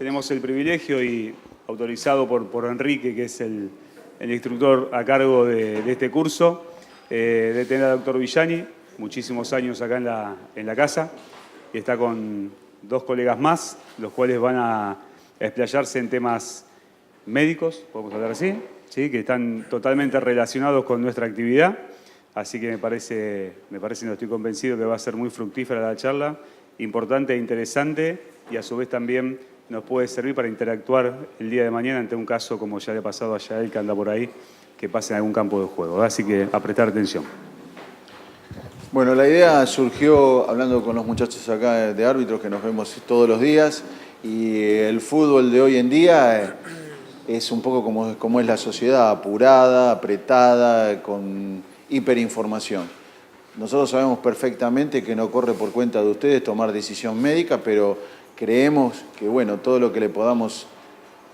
tenemos el privilegio y autorizado por Enrique, que es el instructor a cargo de este curso, de tener al doctor Villani, muchísimos años acá en la casa, y está con dos colegas más, los cuales van a explayarse en temas médicos, podemos hablar así, ¿sí? Que están totalmente relacionados con nuestra actividad. Así que me parece, no estoy convencido que va a ser muy fructífera la charla, importante e interesante, y a su vez también nos puede servir para interactuar el día de mañana ante un caso como ya le ha pasado a Yael, que anda por ahí, que pase en algún campo de juego. Así que a prestar atención. Bueno, la idea surgió hablando con los muchachos acá de árbitros, que nos vemos todos los días, y el fútbol de hoy en día es un poco como es la sociedad, apurada, apretada, con hiperinformación. Nosotros sabemos perfectamente que no corre por cuenta de ustedes tomar decisión médica, pero creemos que, bueno, todo lo que le podamos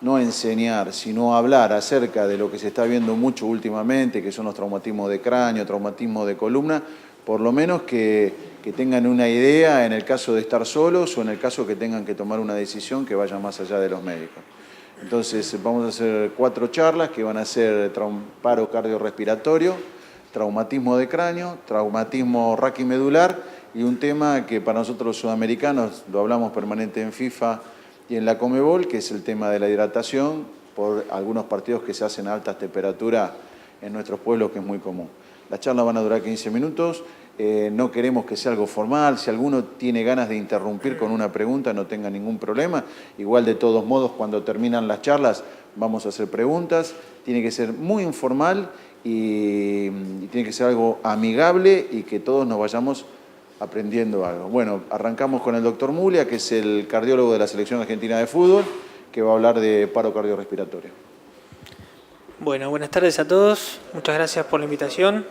no enseñar, sino hablar acerca de lo que se está viendo mucho últimamente, que son los traumatismos de cráneo, traumatismos de columna, por lo menos que tengan una idea en el caso de estar solos o en el caso que tengan que tomar una decisión que vaya más allá de los médicos. Entonces vamos a hacer 4 charlas que van a ser paro cardiorrespiratorio, traumatismo de cráneo, traumatismo raquimedular y un tema que para nosotros los sudamericanos lo hablamos permanente en FIFA y en la Conmebol, que es el tema de la hidratación por algunos partidos que se hacen a altas temperaturas en nuestros pueblos, que es muy común. Las charlas van a durar 15 minutos, no queremos que sea algo formal, si alguno tiene ganas de interrumpir con una pregunta no tenga ningún problema, igual de todos modos cuando terminan las charlas vamos a hacer preguntas, tiene que ser muy informal y tiene que ser algo amigable y que todos nos vayamos aprendiendo algo. Bueno, arrancamos con el doctor Mulia, que es el cardiólogo de la Selección Argentina de Fútbol, que va a hablar de paro cardiorrespiratorio. Bueno, buenas tardes a todos. Muchas gracias por la invitación.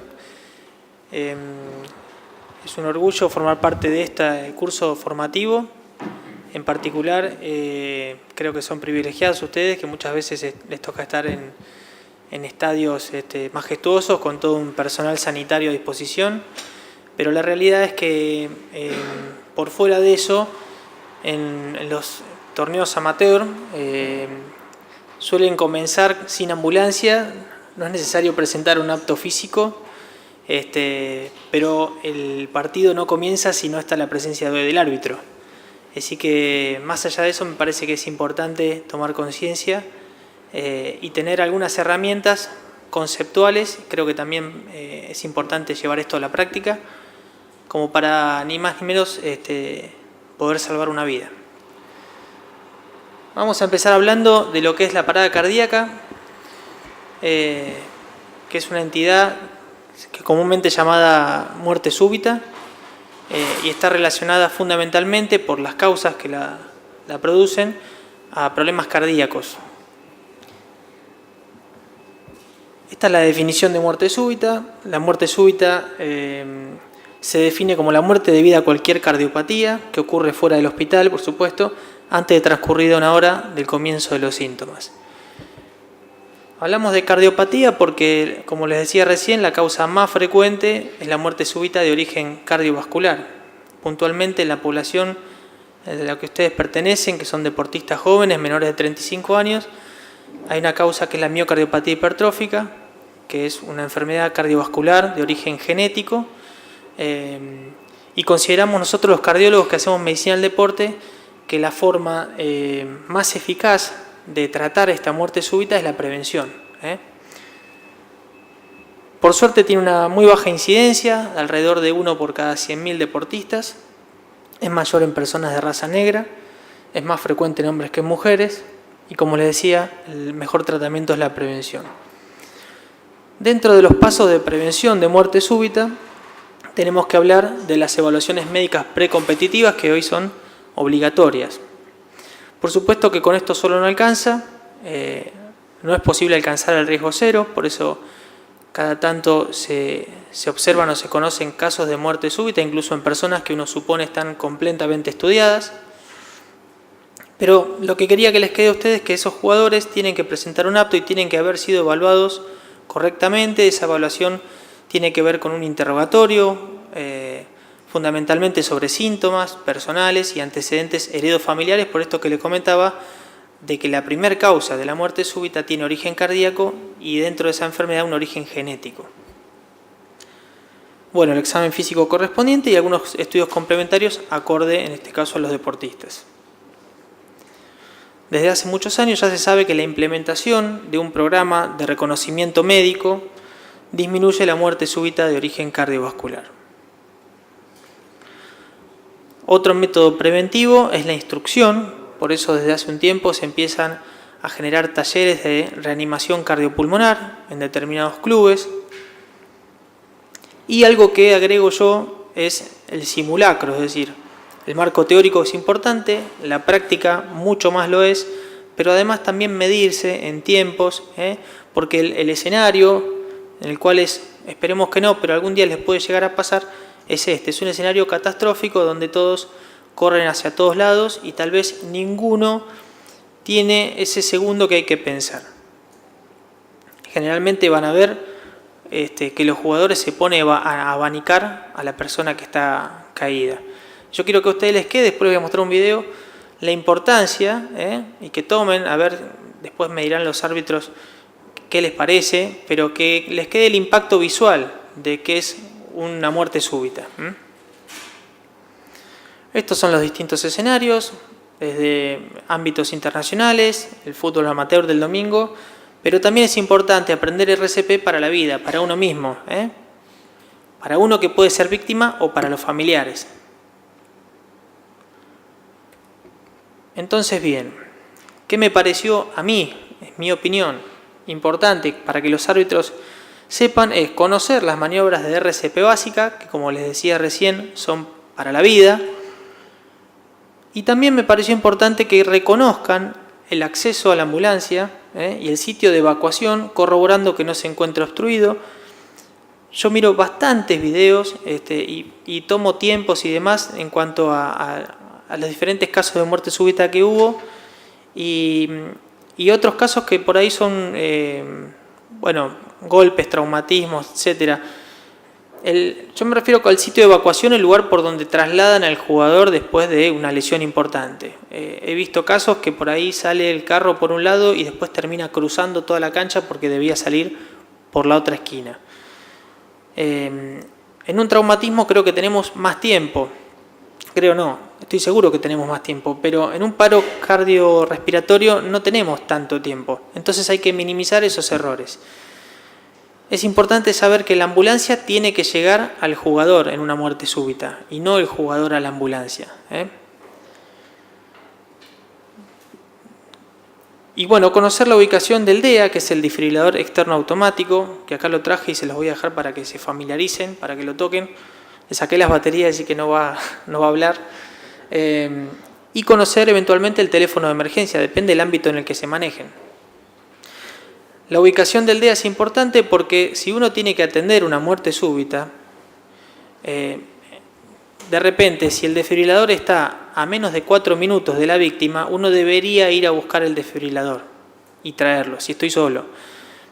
Es un orgullo formar parte de este curso formativo. En particular, creo que son privilegiados ustedes, que muchas veces les toca estar en estadios majestuosos con todo un personal sanitario a disposición. Pero la realidad es que por fuera de eso, en los torneos amateur, suelen comenzar sin ambulancia, no es necesario presentar un acto físico, pero el partido no comienza si no está la presencia del árbitro. Así que más allá de eso me parece que es importante tomar conciencia y tener algunas herramientas conceptuales. Creo que también es importante llevar esto a la práctica, como para ni más ni menos poder salvar una vida. Vamos a empezar hablando de lo que es la parada cardíaca, que es una entidad que comúnmente llamada muerte súbita y está relacionada fundamentalmente por las causas que la producen a problemas cardíacos. Esta es la definición de muerte súbita. La muerte súbita se define como la muerte debida a cualquier cardiopatía que ocurre fuera del hospital, por supuesto, antes de transcurrida una hora del comienzo de los síntomas. Hablamos de cardiopatía porque, como les decía recién, la causa más frecuente es la muerte súbita de origen cardiovascular. Puntualmente en la población de la que ustedes pertenecen, que son deportistas jóvenes, menores de 35 años, hay una causa que es la miocardiopatía hipertrófica, que es una enfermedad cardiovascular de origen genético, y consideramos nosotros los cardiólogos que hacemos medicina del deporte que la forma más eficaz de tratar esta muerte súbita es la prevención. Por suerte tiene una muy baja incidencia, alrededor de 1 por cada 100.000 deportistas, es mayor en personas de raza negra, es más frecuente en hombres que en mujeres y, como les decía, el mejor tratamiento es la prevención. Dentro de los pasos de prevención de muerte súbita tenemos que hablar de las evaluaciones médicas precompetitivas que hoy son obligatorias. Por supuesto que con esto solo no alcanza, no es posible alcanzar el riesgo cero, por eso cada tanto se observan o se conocen casos de muerte súbita, incluso en personas que uno supone están completamente estudiadas. Pero lo que quería que les quede a ustedes es que esos jugadores tienen que presentar un apto y tienen que haber sido evaluados correctamente. Esa evaluación tiene que ver con un interrogatorio, fundamentalmente sobre síntomas personales y antecedentes heredofamiliares, por esto que les comentaba, de que la primera causa de la muerte súbita tiene origen cardíaco y dentro de esa enfermedad un origen genético. Bueno, el examen físico correspondiente y algunos estudios complementarios acorde, en este caso, a los deportistas. Desde hace muchos años ya se sabe que la implementación de un programa de reconocimiento médico disminuye la muerte súbita de origen cardiovascular. Otro método preventivo es la instrucción, por eso desde hace un tiempo se empiezan a generar talleres de reanimación cardiopulmonar en determinados clubes. Y algo que agrego yo es el simulacro, es decir, el marco teórico es importante, la práctica mucho más lo es, pero además también medirse en tiempos, porque el escenario en el cual esperemos que no, pero algún día les puede llegar a pasar, es un escenario catastrófico donde todos corren hacia todos lados y tal vez ninguno tiene ese segundo que hay que pensar. Generalmente van a ver que los jugadores se ponen a abanicar a la persona que está caída. Yo quiero que a ustedes les quede, después les voy a mostrar un video, la importancia, y que tomen, a ver, después me dirán los árbitros qué les parece, pero que les quede el impacto visual de que es una muerte súbita. Estos son los distintos escenarios, desde ámbitos internacionales, el fútbol amateur del domingo, pero también es importante aprender RCP para la vida, para uno mismo, para uno que puede ser víctima o para los familiares. Entonces, bien, ¿qué me pareció a mí, es mi opinión, importante para que los árbitros sepan? Es conocer las maniobras de RCP básica, que como les decía recién, son para la vida. Y también me pareció importante que reconozcan el acceso a la ambulancia y el sitio de evacuación, corroborando que no se encuentre obstruido. Yo miro bastantes videos y tomo tiempos y demás en cuanto a los diferentes casos de muerte súbita que hubo y otros casos que por ahí son golpes, traumatismos, etcétera. Yo me refiero al sitio de evacuación, el lugar por donde trasladan al jugador después de una lesión importante. He visto casos que por ahí sale el carro por un lado y después termina cruzando toda la cancha porque debía salir por la otra esquina. En un traumatismo creo que tenemos más tiempo. Creo no, estoy seguro que tenemos más tiempo, pero en un paro cardiorrespiratorio no tenemos tanto tiempo. Entonces hay que minimizar esos errores. Es importante saber que la ambulancia tiene que llegar al jugador en una muerte súbita y no el jugador a la ambulancia. Y bueno, conocer la ubicación del DEA, que es el desfibrilador externo automático, que acá lo traje y se los voy a dejar para que se familiaricen, para que lo toquen. Le saqué las baterías, así que no va a hablar. Y conocer eventualmente el teléfono de emergencia, depende del ámbito en el que se manejen. La ubicación del DEA es importante porque si uno tiene que atender una muerte súbita, de repente, si el desfibrilador está a menos de 4 minutos de la víctima, uno debería ir a buscar el desfibrilador y traerlo, si estoy solo.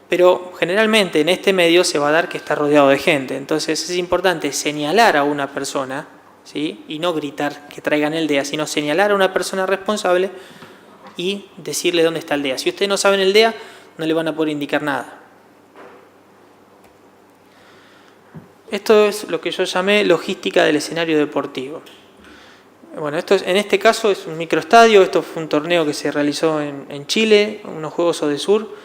Pero generalmente en este medio se va a dar que está rodeado de gente. Entonces es importante señalar a una persona, ¿sí? Y no gritar que traigan el DEA, sino señalar a una persona responsable y decirle dónde está el DEA. Si ustedes no saben el DEA, no le van a poder indicar nada. Esto es lo que yo llamé logística del escenario deportivo. Bueno, en este caso es un microestadio. Esto fue un torneo que se realizó en Chile, unos Juegos Odesur.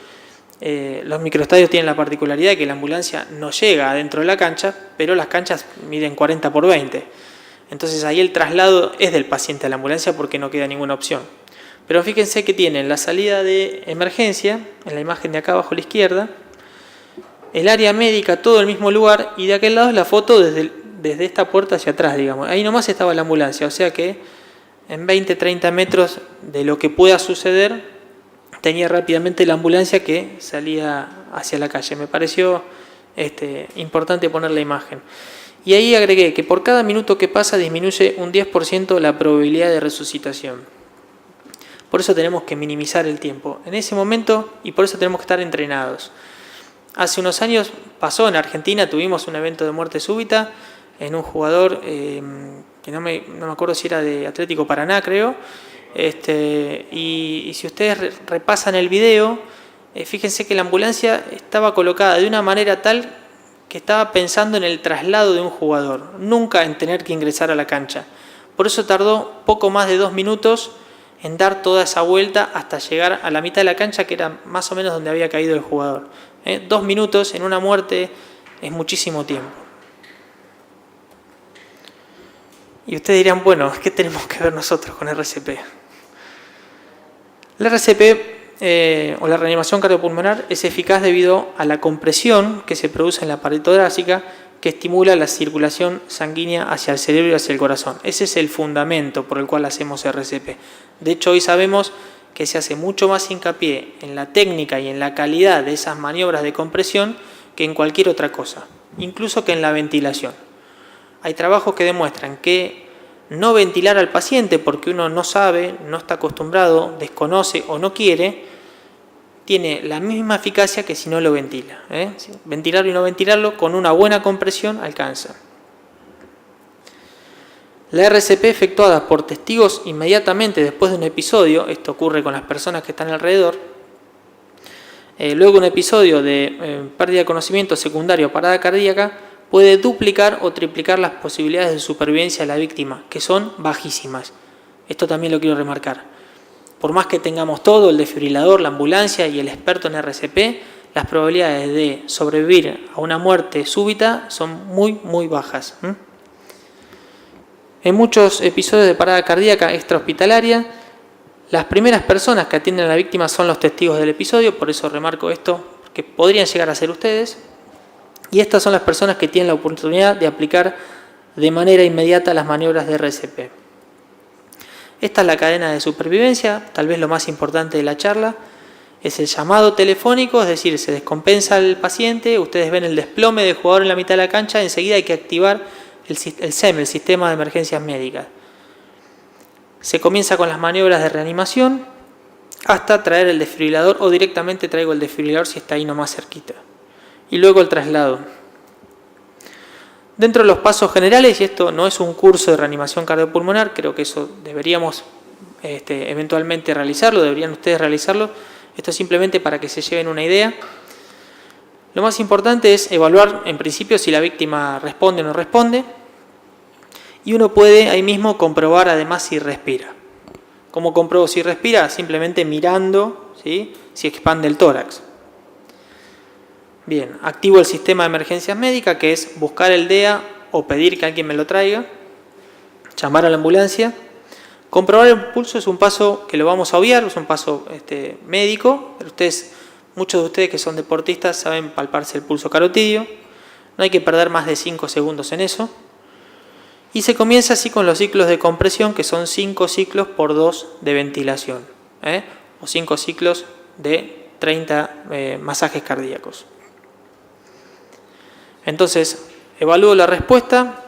Los microestadios tienen la particularidad de que la ambulancia no llega adentro de la cancha, pero las canchas miden 40 por 20. Entonces ahí el traslado es del paciente a la ambulancia porque no queda ninguna opción. Pero fíjense que tienen la salida de emergencia, en la imagen de acá abajo a la izquierda, el área médica, todo en el mismo lugar, y de aquel lado es la foto desde esta puerta hacia atrás, digamos. Ahí nomás estaba la ambulancia, o sea que en 20-30 metros de lo que pueda suceder, tenía rápidamente la ambulancia que salía hacia la calle. Me pareció importante poner la imagen. Y ahí agregué que por cada minuto que pasa disminuye un 10% la probabilidad de resucitación. Por eso tenemos que minimizar el tiempo en ese momento y por eso tenemos que estar entrenados. Hace unos años pasó en Argentina, tuvimos un evento de muerte súbita en un jugador que no me acuerdo si era de Atlético Paraná, creo, Y si ustedes repasan el video, fíjense que la ambulancia estaba colocada de una manera tal que estaba pensando en el traslado de un jugador, nunca en tener que ingresar a la cancha. Por eso tardó poco más de 2 minutos en dar toda esa vuelta hasta llegar a la mitad de la cancha, que era más o menos donde había caído el jugador. 2 minutos en una muerte es muchísimo tiempo. Y ustedes dirán, bueno, ¿qué tenemos que ver nosotros con RCP? La RCP o la reanimación cardiopulmonar es eficaz debido a la compresión que se produce en la pared torácica, que estimula la circulación sanguínea hacia el cerebro y hacia el corazón. Ese es el fundamento por el cual hacemos RCP. De hecho, hoy sabemos que se hace mucho más hincapié en la técnica y en la calidad de esas maniobras de compresión que en cualquier otra cosa, incluso que en la ventilación. Hay trabajos que demuestran que no ventilar al paciente porque uno no sabe, no está acostumbrado, desconoce o no quiere, tiene la misma eficacia que si no lo ventila. Ventilarlo y no ventilarlo con una buena compresión alcanza. La RCP efectuada por testigos inmediatamente después de un episodio, esto ocurre con las personas que están alrededor, luego de un episodio de pérdida de conocimiento secundario o parada cardíaca, puede duplicar o triplicar las posibilidades de supervivencia de la víctima, que son bajísimas. Esto también lo quiero remarcar. Por más que tengamos todo, el desfibrilador, la ambulancia y el experto en RCP, las probabilidades de sobrevivir a una muerte súbita son muy, muy bajas. En muchos episodios de parada cardíaca extrahospitalaria, las primeras personas que atienden a la víctima son los testigos del episodio, por eso remarco esto, que podrían llegar a ser ustedes. Y estas son las personas que tienen la oportunidad de aplicar de manera inmediata las maniobras de RCP. Esta es la cadena de supervivencia, tal vez lo más importante de la charla. Es el llamado telefónico, es decir, se descompensa el paciente, ustedes ven el desplome del jugador en la mitad de la cancha, enseguida hay que activar el SEM, el Sistema de Emergencias Médicas. Se comienza con las maniobras de reanimación hasta traer el desfibrilador o directamente traigo el desfibrilador si está ahí nomás cerquita. Y luego el traslado. Dentro de los pasos generales, y esto no es un curso de reanimación cardiopulmonar, creo que eso deberíamos eventualmente realizarlo, deberían ustedes realizarlo, esto es simplemente para que se lleven una idea. Lo más importante es evaluar en principio si la víctima responde o no responde, y uno puede ahí mismo comprobar además si respira. ¿Cómo compruebo si respira? Simplemente mirando, ¿sí?, si expande el tórax. Bien, activo el sistema de emergencias médicas, que es buscar el DEA o pedir que alguien me lo traiga, llamar a la ambulancia. Comprobar el pulso es un paso que lo vamos a obviar, es un paso médico, pero muchos de ustedes que son deportistas saben palparse el pulso carotidio, no hay que perder más de 5 segundos en eso. Y se comienza así con los ciclos de compresión, que son 5 ciclos por 2 de ventilación, o 5 ciclos de 30 masajes cardíacos. Entonces, evalúo la respuesta,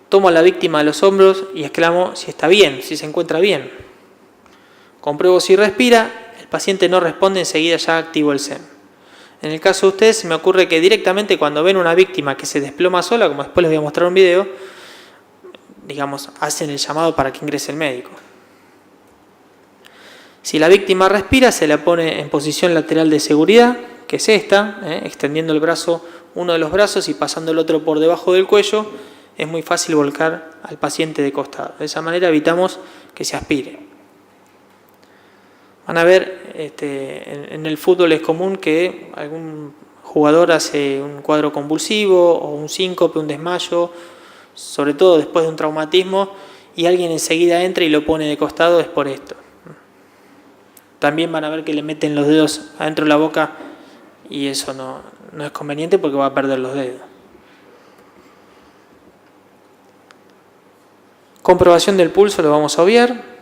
tomo a la víctima de los hombros y exclamo si está bien, si se encuentra bien. Compruebo si respira, el paciente no responde, enseguida ya activo el SEM. En el caso de ustedes, se me ocurre que directamente cuando ven una víctima que se desploma sola, como después les voy a mostrar un video, digamos, hacen el llamado para que ingrese el médico. Si la víctima respira, se la pone en posición lateral de seguridad, que es esta, extendiendo el brazo, uno de los brazos y pasando el otro por debajo del cuello. Es muy fácil volcar al paciente de costado. De esa manera evitamos que se aspire. Van a ver, en el fútbol es común que algún jugador hace un cuadro convulsivo o un síncope, un desmayo, sobre todo después de un traumatismo, y alguien enseguida entra y lo pone de costado, es por esto. También van a ver que le meten los dedos adentro de la boca y eso no es conveniente porque va a perder los dedos. Comprobación del pulso lo vamos a obviar.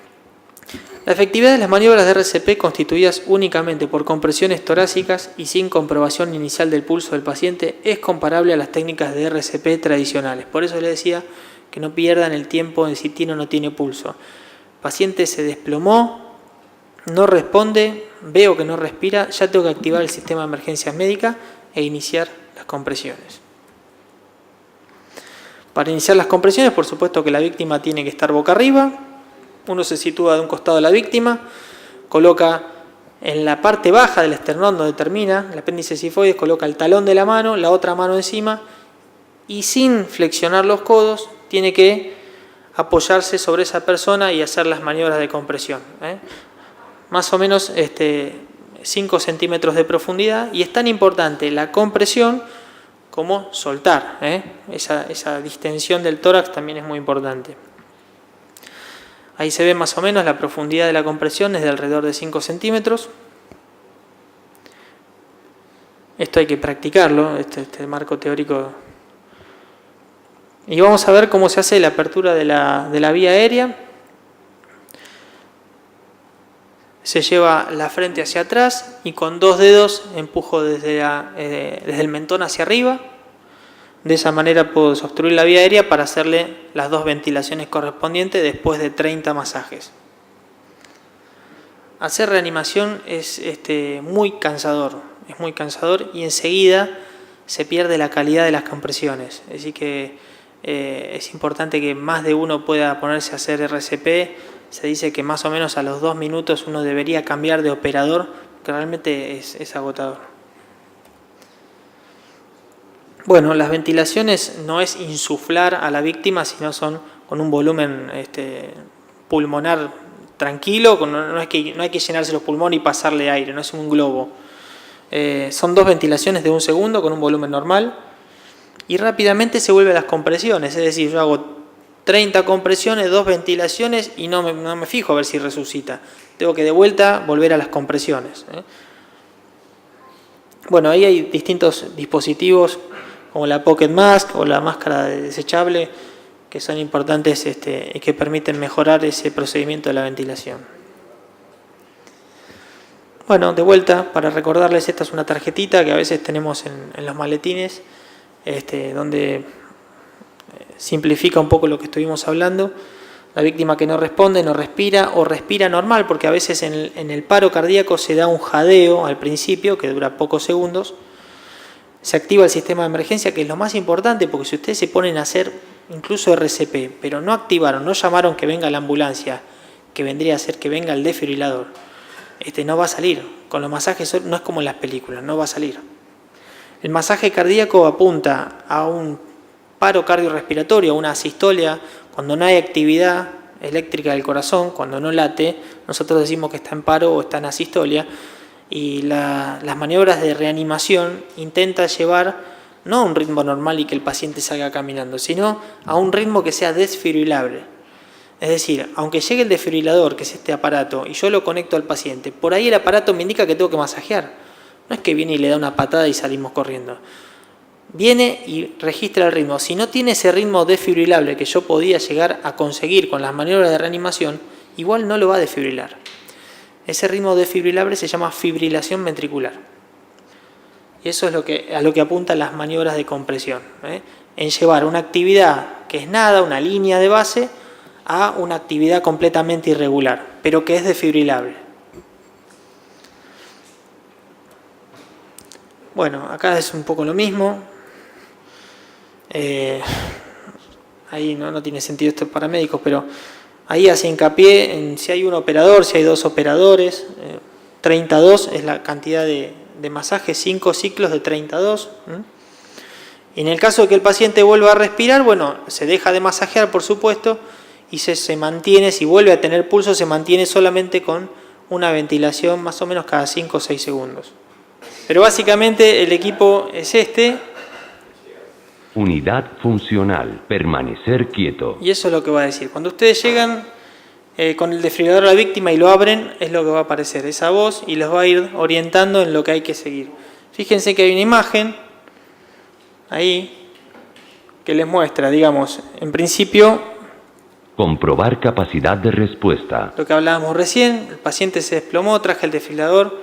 La efectividad de las maniobras de RCP constituidas únicamente por compresiones torácicas y sin comprobación inicial del pulso del paciente es comparable a las técnicas de RCP tradicionales. Por eso les decía que no pierdan el tiempo en si tiene o no tiene pulso. El paciente se desplomó, no responde, veo que no respira, ya tengo que activar el sistema de emergencias médicas e iniciar las compresiones. Para iniciar las compresiones, por supuesto que la víctima tiene que estar boca arriba, Uno se sitúa de un costado de la víctima, coloca en la parte baja del esternón donde termina el apéndice sifoides, coloca el talón de la mano, la otra mano encima y sin flexionar los codos tiene que apoyarse sobre esa persona y hacer las maniobras de compresión. Más o menos 5 centímetros de profundidad, y es tan importante la compresión como soltar. Esa distensión del tórax también es muy importante. Ahí se ve más o menos la profundidad de la compresión, es de alrededor de 5 centímetros. Esto hay que practicarlo, este marco teórico. Y vamos a ver cómo se hace la apertura de la vía aérea. Se lleva la frente hacia atrás y con 2 dedos empujo desde el mentón hacia arriba. De esa manera puedo obstruir la vía aérea para hacerle las 2 ventilaciones correspondientes después de 30 masajes. Hacer reanimación es muy cansador y enseguida se pierde la calidad de las compresiones. Así que es importante que más de uno pueda ponerse a hacer RCP. Se dice que más o menos a los 2 minutos uno debería cambiar de operador, que realmente es agotador. Bueno, las ventilaciones no es insuflar a la víctima, sino son con un volumen pulmonar tranquilo, no hay que llenarse los pulmones y pasarle aire, no es un globo. Son 2 ventilaciones de 1 segundo con un volumen normal y rápidamente se vuelve a las compresiones, es decir, yo hago 30 compresiones, 2 ventilaciones y no me fijo a ver si resucita. Tengo que de vuelta volver a las compresiones. Bueno, ahí hay distintos dispositivos como la Pocket Mask o la máscara desechable que son importantes y que permiten mejorar ese procedimiento de la ventilación. Bueno, de vuelta, para recordarles, esta es una tarjetita que a veces tenemos en los maletines, donde simplifica un poco lo que estuvimos hablando. La víctima que no responde, no respira o respira normal, porque a veces en el paro cardíaco se da un jadeo al principio que dura pocos segundos. Se activa el sistema de emergencia, que es lo más importante, porque si ustedes se ponen a hacer incluso RCP, pero no activaron, no llamaron que venga la ambulancia, que vendría a ser que venga el desfibrilador, no va a salir. Con los masajes no es como en las películas, no va a salir. El masaje cardíaco apunta a un paro cardiorrespiratorio, a una asistolia, cuando no hay actividad eléctrica del corazón, cuando no late, nosotros decimos que está en paro o está en asistolia, y las maniobras de reanimación intentan llevar no a un ritmo normal y que el paciente salga caminando, sino a un ritmo que sea desfibrilable. Es decir, aunque llegue el desfibrilador, que es este aparato, y yo lo conecto al paciente, por ahí el aparato me indica que tengo que masajear. No es que viene y le da una patada y salimos corriendo. Viene y registra el ritmo. Si no tiene ese ritmo desfibrilable que yo podía llegar a conseguir con las maniobras de reanimación, igual no lo va a desfibrilar. Ese ritmo desfibrilable se llama fibrilación ventricular. Y eso es a lo que apuntan las maniobras de compresión. En llevar una actividad que es nada, una línea de base, a una actividad completamente irregular, pero que es desfibrilable. Bueno, acá es un poco lo mismo. Ahí no tiene sentido esto para médicos, pero ahí hace hincapié en si hay un operador, si hay 2 operadores. 32 es la cantidad de masajes, 5 ciclos de 32. Y en el caso de que el paciente vuelva a respirar, bueno, se deja de masajear, por supuesto, y se mantiene, si vuelve a tener pulso, se mantiene solamente con una ventilación más o menos cada 5 o 6 segundos. Pero básicamente el equipo es Unidad funcional, permanecer quieto. Y eso es lo que va a decir. Cuando ustedes llegan con el desfibrilador a la víctima y lo abren, es lo que va a aparecer, esa voz, y los va a ir orientando en lo que hay que seguir. Fíjense que hay una imagen ahí que les muestra, digamos, en principio, Comprobar capacidad de respuesta. lo que hablábamos recién. El paciente se desplomó, traje el desfibrilador.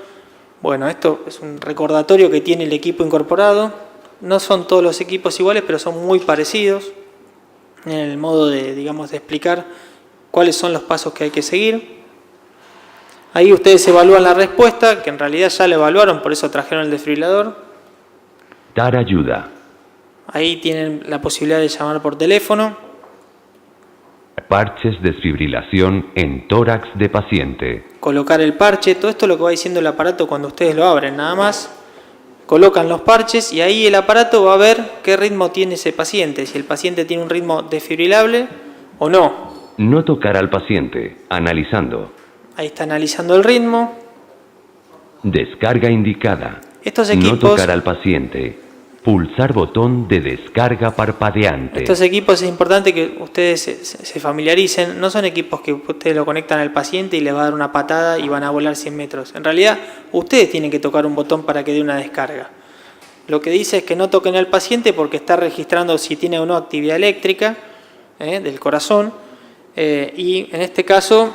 Bueno, esto es un recordatorio que tiene el equipo incorporado. No son todos los equipos iguales, pero son muy parecidos en el modo de explicar cuáles son los pasos que hay que seguir. Ahí ustedes evalúan la respuesta, que en realidad ya la evaluaron, por eso trajeron el desfibrilador. Dar ayuda. Ahí tienen la posibilidad de llamar por teléfono. parches desfibrilación en tórax de paciente. Colocar el parche, todo esto es lo que va diciendo el aparato cuando ustedes lo abren, nada más. Colocan los parches y ahí el aparato va a ver qué ritmo tiene ese paciente, si el paciente tiene un ritmo desfibrilable o no. No tocar al paciente, analizando. Ahí está analizando el ritmo. Descarga indicada. Estos equipos, No tocar al paciente. Pulsar botón de descarga parpadeante. estos equipos es importante que ustedes se familiaricen. No son equipos que ustedes lo conectan al paciente y le va a dar una patada y van a volar 100 metros. En realidad, ustedes tienen que tocar un botón para que dé una descarga. Lo que dice es que no toquen al paciente porque está registrando si tiene o no actividad eléctrica del corazón. Y en este caso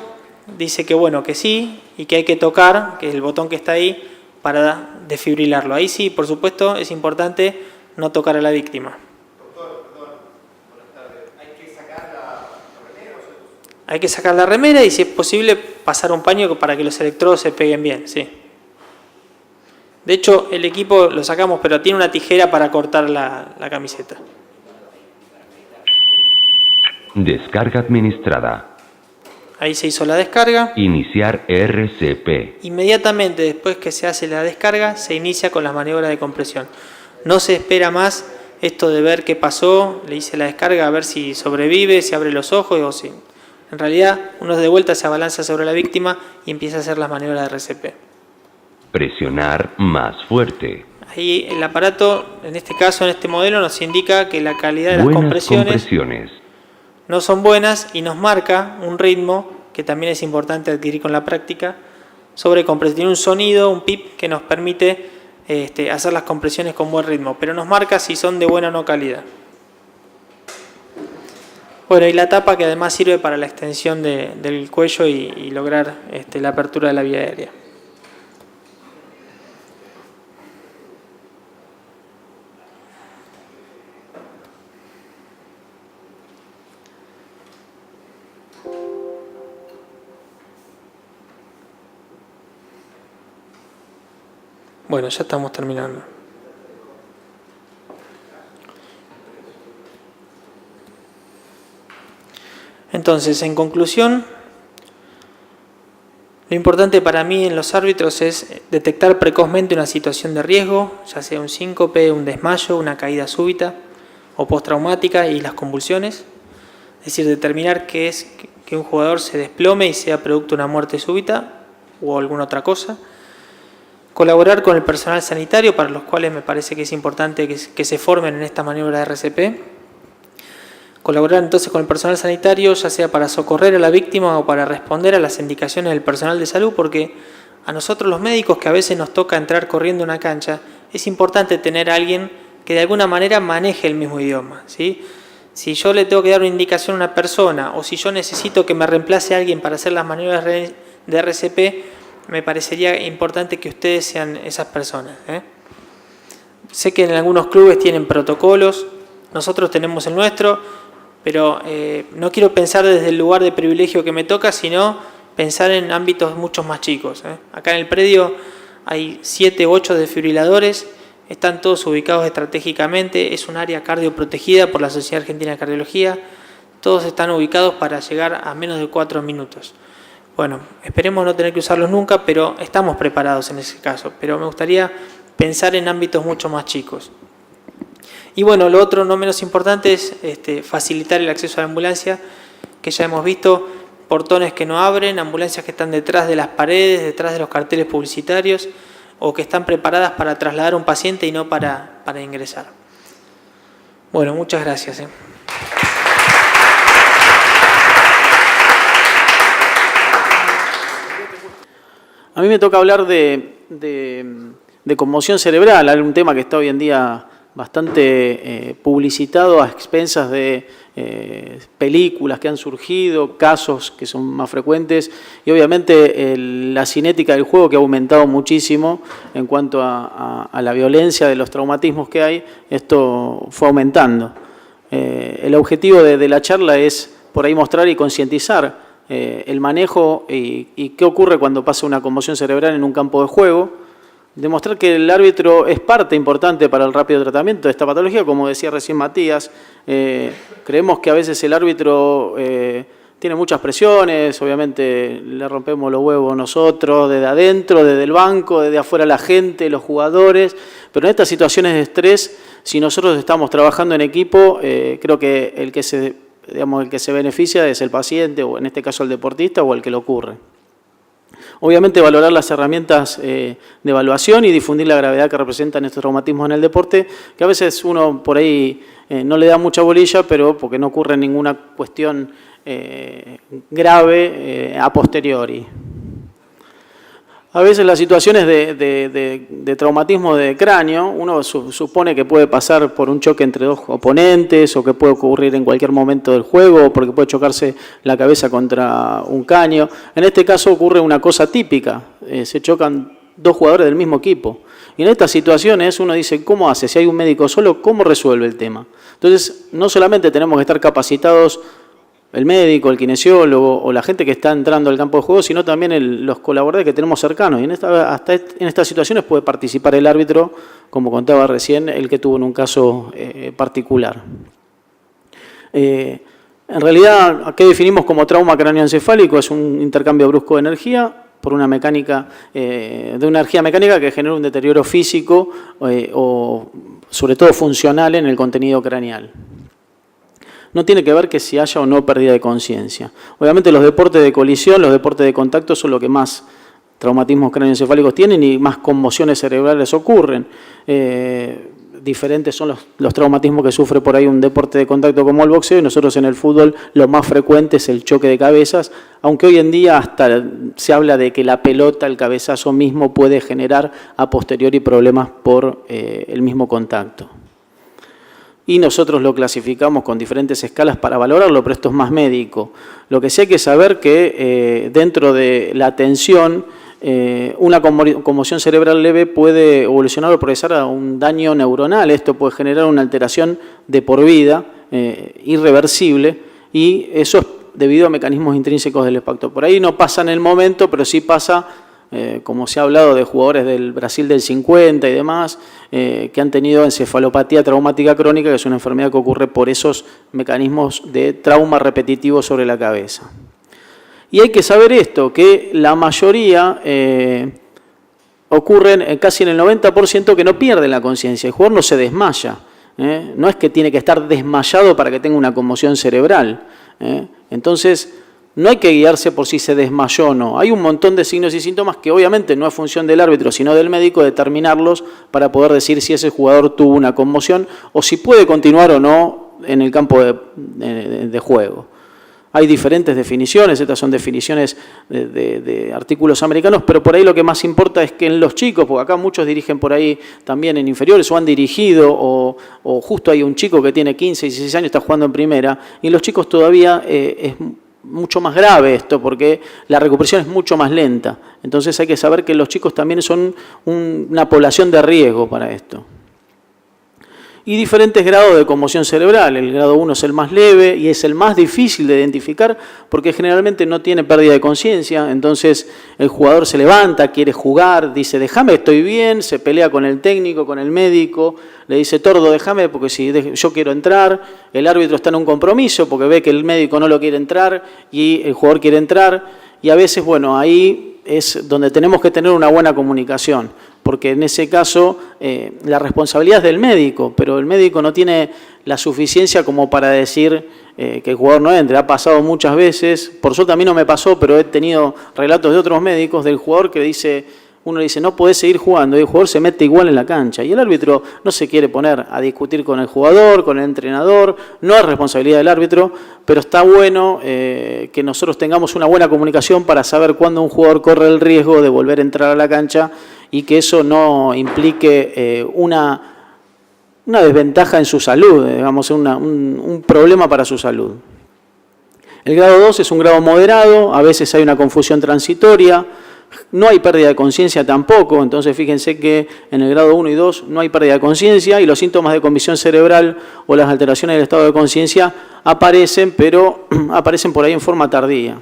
dice que bueno, que sí, y que hay que tocar, que es el botón que está ahí, para desfibrilarlo. Ahí sí, por supuesto, es importante no tocar a la víctima. Doctor, buenas tardes. ¿Hay que sacar la remera? Hay que sacar la remera y, si es posible, pasar un paño para que los electrodos se peguen bien, sí. De hecho, el equipo lo sacamos, pero tiene una tijera para cortar la camiseta. Descarga administrada. Ahí se hizo la descarga. Iniciar RCP. Inmediatamente después que se hace la descarga, se inicia con las maniobras de compresión. No se espera más esto de ver qué pasó, le hice la descarga a ver si sobrevive, si abre los ojos o si... En realidad, uno de vuelta se abalanza sobre la víctima y empieza a hacer las maniobras de RCP. Presionar más fuerte. Ahí el aparato, en este caso, en este modelo, nos indica que la calidad de las Buenas compresiones no son buenas y nos marca un ritmo que también es importante adquirir con la práctica sobre compresión. Tiene un sonido, un pip que nos permite hacer las compresiones con buen ritmo, pero nos marca si son de buena o no calidad. Bueno, y la tapa que además sirve para la extensión del cuello y lograr la apertura de la vía aérea. Bueno, ya estamos terminando. Entonces, en conclusión, lo importante para mí en los árbitros es detectar precozmente una situación de riesgo, ya sea un síncope, un desmayo, una caída súbita o postraumática y las convulsiones. Es decir, determinar qué es que un jugador se desplome y sea producto de una muerte súbita o alguna otra cosa. Colaborar con el personal sanitario, para los cuales me parece que es importante que se formen en esta maniobra de RCP. Colaborar entonces con el personal sanitario, ya sea para socorrer a la víctima o para responder a las indicaciones del personal de salud, porque a nosotros los médicos, que a veces nos toca entrar corriendo a una cancha, es importante tener a alguien que de alguna manera maneje el mismo idioma, ¿sí? Si yo le tengo que dar una indicación a una persona o si yo necesito que me reemplace a alguien para hacer las maniobras de RCP, me parecería importante que ustedes sean esas personas. Sé que en algunos clubes tienen protocolos, nosotros tenemos el nuestro, pero no quiero pensar desde el lugar de privilegio que me toca, sino pensar en ámbitos mucho más chicos. Acá en el predio hay 7 u 8 desfibriladores, están todos ubicados estratégicamente, es un área cardioprotegida por la Sociedad Argentina de Cardiología, todos están ubicados para llegar a menos de 4 minutos. Bueno, esperemos no tener que usarlos nunca, pero estamos preparados en ese caso. Pero me gustaría pensar en ámbitos mucho más chicos. Y bueno, lo otro no menos importante es facilitar el acceso a la ambulancia, que ya hemos visto portones que no abren, ambulancias que están detrás de las paredes, detrás de los carteles publicitarios, o que están preparadas para trasladar a un paciente y no para ingresar. Bueno, muchas gracias. A mí me toca hablar de conmoción cerebral, un tema que está hoy en día bastante publicitado a expensas de películas que han surgido, casos que son más frecuentes y obviamente la cinética del juego que ha aumentado muchísimo en cuanto a la violencia de los traumatismos que hay, esto fue aumentando. El objetivo de la charla es por ahí mostrar y concientizar el manejo y qué ocurre cuando pasa una conmoción cerebral en un campo de juego, demostrar que el árbitro es parte importante para el rápido tratamiento de esta patología, como decía recién Matías. Creemos que a veces el árbitro tiene muchas presiones, obviamente le rompemos los huevos nosotros, desde adentro, desde el banco, desde afuera la gente, los jugadores, pero en estas situaciones de estrés, si nosotros estamos trabajando en equipo, creo que el que se beneficia es el paciente, o en este caso el deportista, o el que le ocurre. Obviamente valorar las herramientas de evaluación y difundir la gravedad que representan estos traumatismos en el deporte, que a veces uno por ahí no le da mucha bolilla, pero porque no ocurre ninguna cuestión grave a posteriori. A veces las situaciones de traumatismo de cráneo, uno supone que puede pasar por un choque entre dos oponentes o que puede ocurrir en cualquier momento del juego porque puede chocarse la cabeza contra un caño. En este caso ocurre una cosa típica, se chocan dos jugadores del mismo equipo. Y en estas situaciones uno dice, ¿cómo hace? Si hay un médico solo, ¿cómo resuelve el tema? Entonces, no solamente tenemos que estar capacitados el médico, el kinesiólogo o la gente que está entrando al campo de juego, sino también los colaboradores que tenemos cercanos. Y hasta en estas situaciones puede participar el árbitro, como contaba recién, el que tuvo en un caso particular. En realidad, ¿qué definimos como trauma cráneoencefálico? Es un intercambio brusco de energía por una mecánica, de una energía mecánica que genera un deterioro físico o sobre todo funcional en el contenido craneal. No tiene que ver que si haya o no pérdida de conciencia. Obviamente los deportes de colisión, los deportes de contacto son lo que más traumatismos cráneoencefálicos tienen y más conmociones cerebrales ocurren. Diferentes son los traumatismos que sufre por ahí un deporte de contacto como el boxeo, y nosotros en el fútbol lo más frecuente es el choque de cabezas, aunque hoy en día hasta se habla de que la pelota, el cabezazo mismo puede generar a posteriori problemas por el mismo contacto. Y nosotros lo clasificamos con diferentes escalas para valorarlo, pero esto es más médico. Lo que sí hay que saber que dentro de la tensión, una conmoción cerebral leve puede evolucionar o progresar a un daño neuronal. Esto puede generar una alteración de por vida, irreversible, y eso es debido a mecanismos intrínsecos del impacto. Por ahí no pasa en el momento, pero sí pasa, como se ha hablado de jugadores del Brasil del 50 y demás, que han tenido encefalopatía traumática crónica, que es una enfermedad que ocurre por esos mecanismos de trauma repetitivo sobre la cabeza. Y hay que saber esto, que la mayoría ocurren casi en el 90% que no pierden la conciencia. El jugador no se desmaya. No es que tiene que estar desmayado para que tenga una conmoción cerebral. Entonces, no hay que guiarse por si se desmayó o no. Hay un montón de signos y síntomas que obviamente no es función del árbitro, sino del médico determinarlos para poder decir si ese jugador tuvo una conmoción o si puede continuar o no en el campo de juego. Hay diferentes definiciones, estas son definiciones de artículos americanos, pero por ahí lo que más importa es que en los chicos, porque acá muchos dirigen por ahí también en inferiores o han dirigido, o justo hay un chico que tiene 15, 16 años, está jugando en primera, y en los chicos todavía es mucho más grave esto, porque la recuperación es mucho más lenta. Entonces hay que saber que los chicos también son una población de riesgo para esto. Y diferentes grados de conmoción cerebral. El grado 1 es el más leve y es el más difícil de identificar porque generalmente no tiene pérdida de conciencia. Entonces el jugador se levanta, quiere jugar, dice déjame, estoy bien, se pelea con el técnico, con el médico, le dice Tordo, déjame porque si yo quiero entrar, el árbitro está en un compromiso porque ve que el médico no lo quiere entrar y el jugador quiere entrar. Y a veces, bueno, ahí es donde tenemos que tener una buena comunicación, porque en ese caso la responsabilidad es del médico, pero el médico no tiene la suficiencia como para decir que el jugador no entre. Ha pasado muchas veces, por suerte a mí no me pasó, pero he tenido relatos de otros médicos del jugador que uno le dice no podés seguir jugando, y el jugador se mete igual en la cancha. Y el árbitro no se quiere poner a discutir con el jugador, con el entrenador, no es responsabilidad del árbitro, pero está bueno que nosotros tengamos una buena comunicación para saber cuándo un jugador corre el riesgo de volver a entrar a la cancha y que eso no implique una desventaja en su salud, digamos, un problema para su salud. El grado 2 es un grado moderado, a veces hay una confusión transitoria, no hay pérdida de conciencia tampoco, entonces fíjense que en el grado 1 y 2 no hay pérdida de conciencia y los síntomas de conmoción cerebral o las alteraciones del estado de conciencia aparecen, pero aparecen por ahí en forma tardía.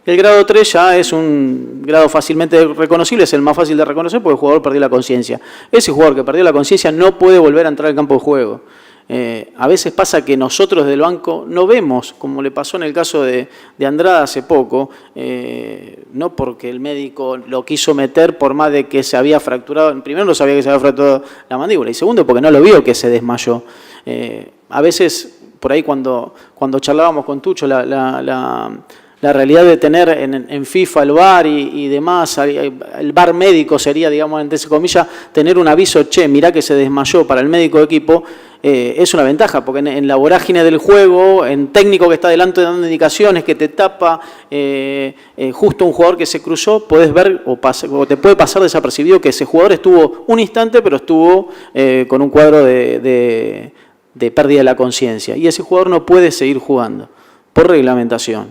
El grado 3 ya es un grado fácilmente reconocible, es el más fácil de reconocer porque el jugador perdió la conciencia. Ese jugador que perdió la conciencia no puede volver a entrar al campo de juego. A veces pasa que nosotros del banco no vemos, como le pasó en el caso de Andrada hace poco, no porque el médico lo quiso meter por más de que se había fracturado, primero no sabía que se había fracturado la mandíbula, y segundo porque no lo vio que se desmayó. A veces, por ahí cuando charlábamos con Tucho, la realidad de tener en FIFA el VAR y demás, el VAR médico sería, digamos, entre comillas, tener un aviso, che, mirá que se desmayó para el médico de equipo, es una ventaja, porque en la vorágine del juego, en técnico que está delante dando indicaciones, que te tapa justo un jugador que se cruzó, podés ver o te puede pasar desapercibido que ese jugador estuvo un instante, pero estuvo con un cuadro de pérdida de la conciencia. Y ese jugador no puede seguir jugando por reglamentación.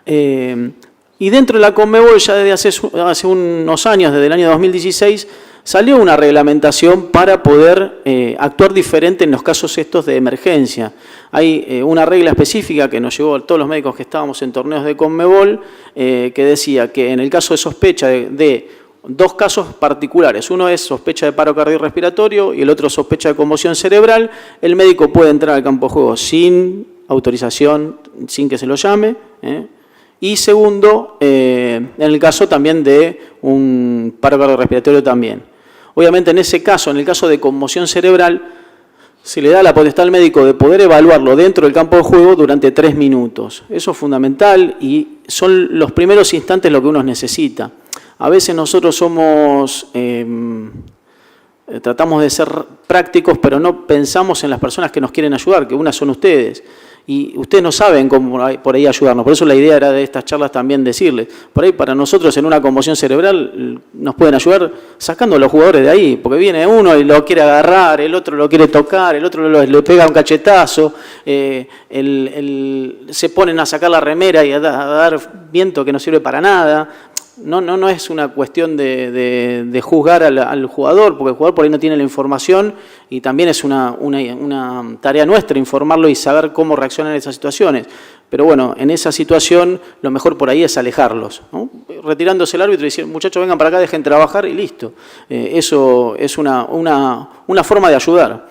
Y dentro de la Conmebol, ya desde hace unos años, desde el año 2016, salió una reglamentación para poder actuar diferente en los casos estos de emergencia. Hay una regla específica que nos llegó a todos los médicos que estábamos en torneos de Conmebol, que decía que en el caso de sospecha de dos casos particulares, uno es sospecha de paro cardiorrespiratorio y el otro sospecha de conmoción cerebral, el médico puede entrar al campo de juego sin autorización, sin que se lo llame, Y segundo, en el caso también de un paro cardiorrespiratorio también. Obviamente en ese caso, en el caso de conmoción cerebral, se le da la potestad al médico de poder evaluarlo dentro del campo de juego durante 3 minutos. Eso es fundamental y son los primeros instantes lo que uno necesita. A veces nosotros tratamos de ser prácticos, pero no pensamos en las personas que nos quieren ayudar, que unas son ustedes. Y ustedes no saben cómo por ahí ayudarnos. Por eso la idea era de estas charlas también decirles. Por ahí para nosotros en una conmoción cerebral nos pueden ayudar sacando a los jugadores de ahí. Porque viene uno y lo quiere agarrar, el otro lo quiere tocar, el otro le pega un cachetazo, se ponen a sacar la remera y a dar viento que no sirve para nada. No es una cuestión de juzgar al jugador, porque el jugador por ahí no tiene la información y también es una tarea nuestra informarlo y saber cómo reaccionar en esas situaciones. Pero bueno, en esa situación lo mejor por ahí es alejarlos, ¿no? Retirándose el árbitro y decir, muchachos, vengan para acá, dejen trabajar y listo. Eso es una forma de ayudar.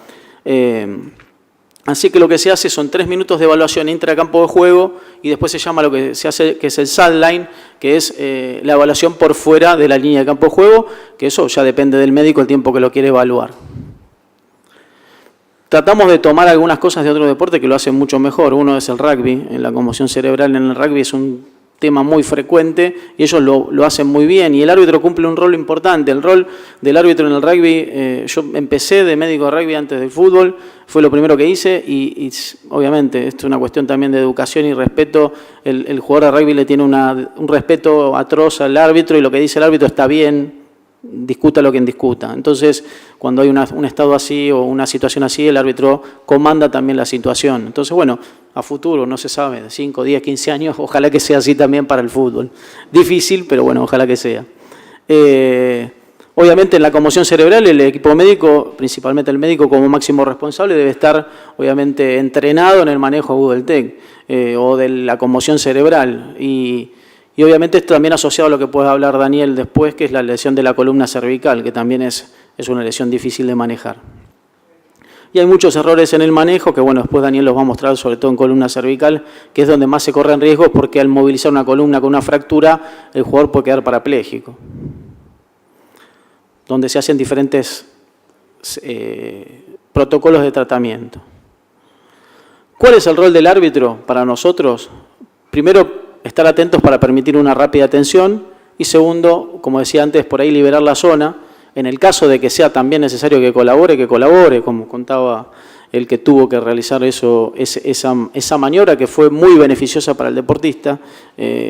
Así que lo que se hace son 3 minutos de evaluación intracampo de juego y después se llama lo que se hace, que es el sideline, que es la evaluación por fuera de la línea de campo de juego, que eso ya depende del médico el tiempo que lo quiere evaluar. Tratamos de tomar algunas cosas de otro deporte que lo hacen mucho mejor. Uno es el rugby. En la conmoción cerebral en el rugby es un tema muy frecuente y ellos lo hacen muy bien y el árbitro cumple un rol importante. El rol del árbitro en el rugby, yo empecé de médico de rugby antes del fútbol, fue lo primero que hice y obviamente esto es una cuestión también de educación y respeto. El jugador de rugby le tiene un respeto atroz al árbitro y lo que dice el árbitro está bien, discuta lo que discuta. Entonces, cuando hay un estado así o una situación así, el árbitro comanda también la situación. Entonces, bueno, a futuro, no se sabe, de 5, 10, 15 años, ojalá que sea así también para el fútbol. Difícil, pero bueno, ojalá que sea. Obviamente en la conmoción cerebral el equipo médico, principalmente el médico como máximo responsable, debe estar obviamente entrenado en el manejo agudo del TEC o de la conmoción cerebral. Y obviamente esto también asociado a lo que puede hablar Daniel después, que es la lesión de la columna cervical, que también es una lesión difícil de manejar. Y hay muchos errores en el manejo, que bueno, después Daniel los va a mostrar, sobre todo en columna cervical, que es donde más se corren riesgos, porque al movilizar una columna con una fractura, el jugador puede quedar parapléjico. Donde se hacen diferentes protocolos de tratamiento. ¿Cuál es el rol del árbitro para nosotros? Primero, estar atentos para permitir una rápida atención y segundo, como decía antes, por ahí liberar la zona. En el caso de que sea también necesario que colabore, como contaba el que tuvo que realizar esa maniobra que fue muy beneficiosa para el deportista.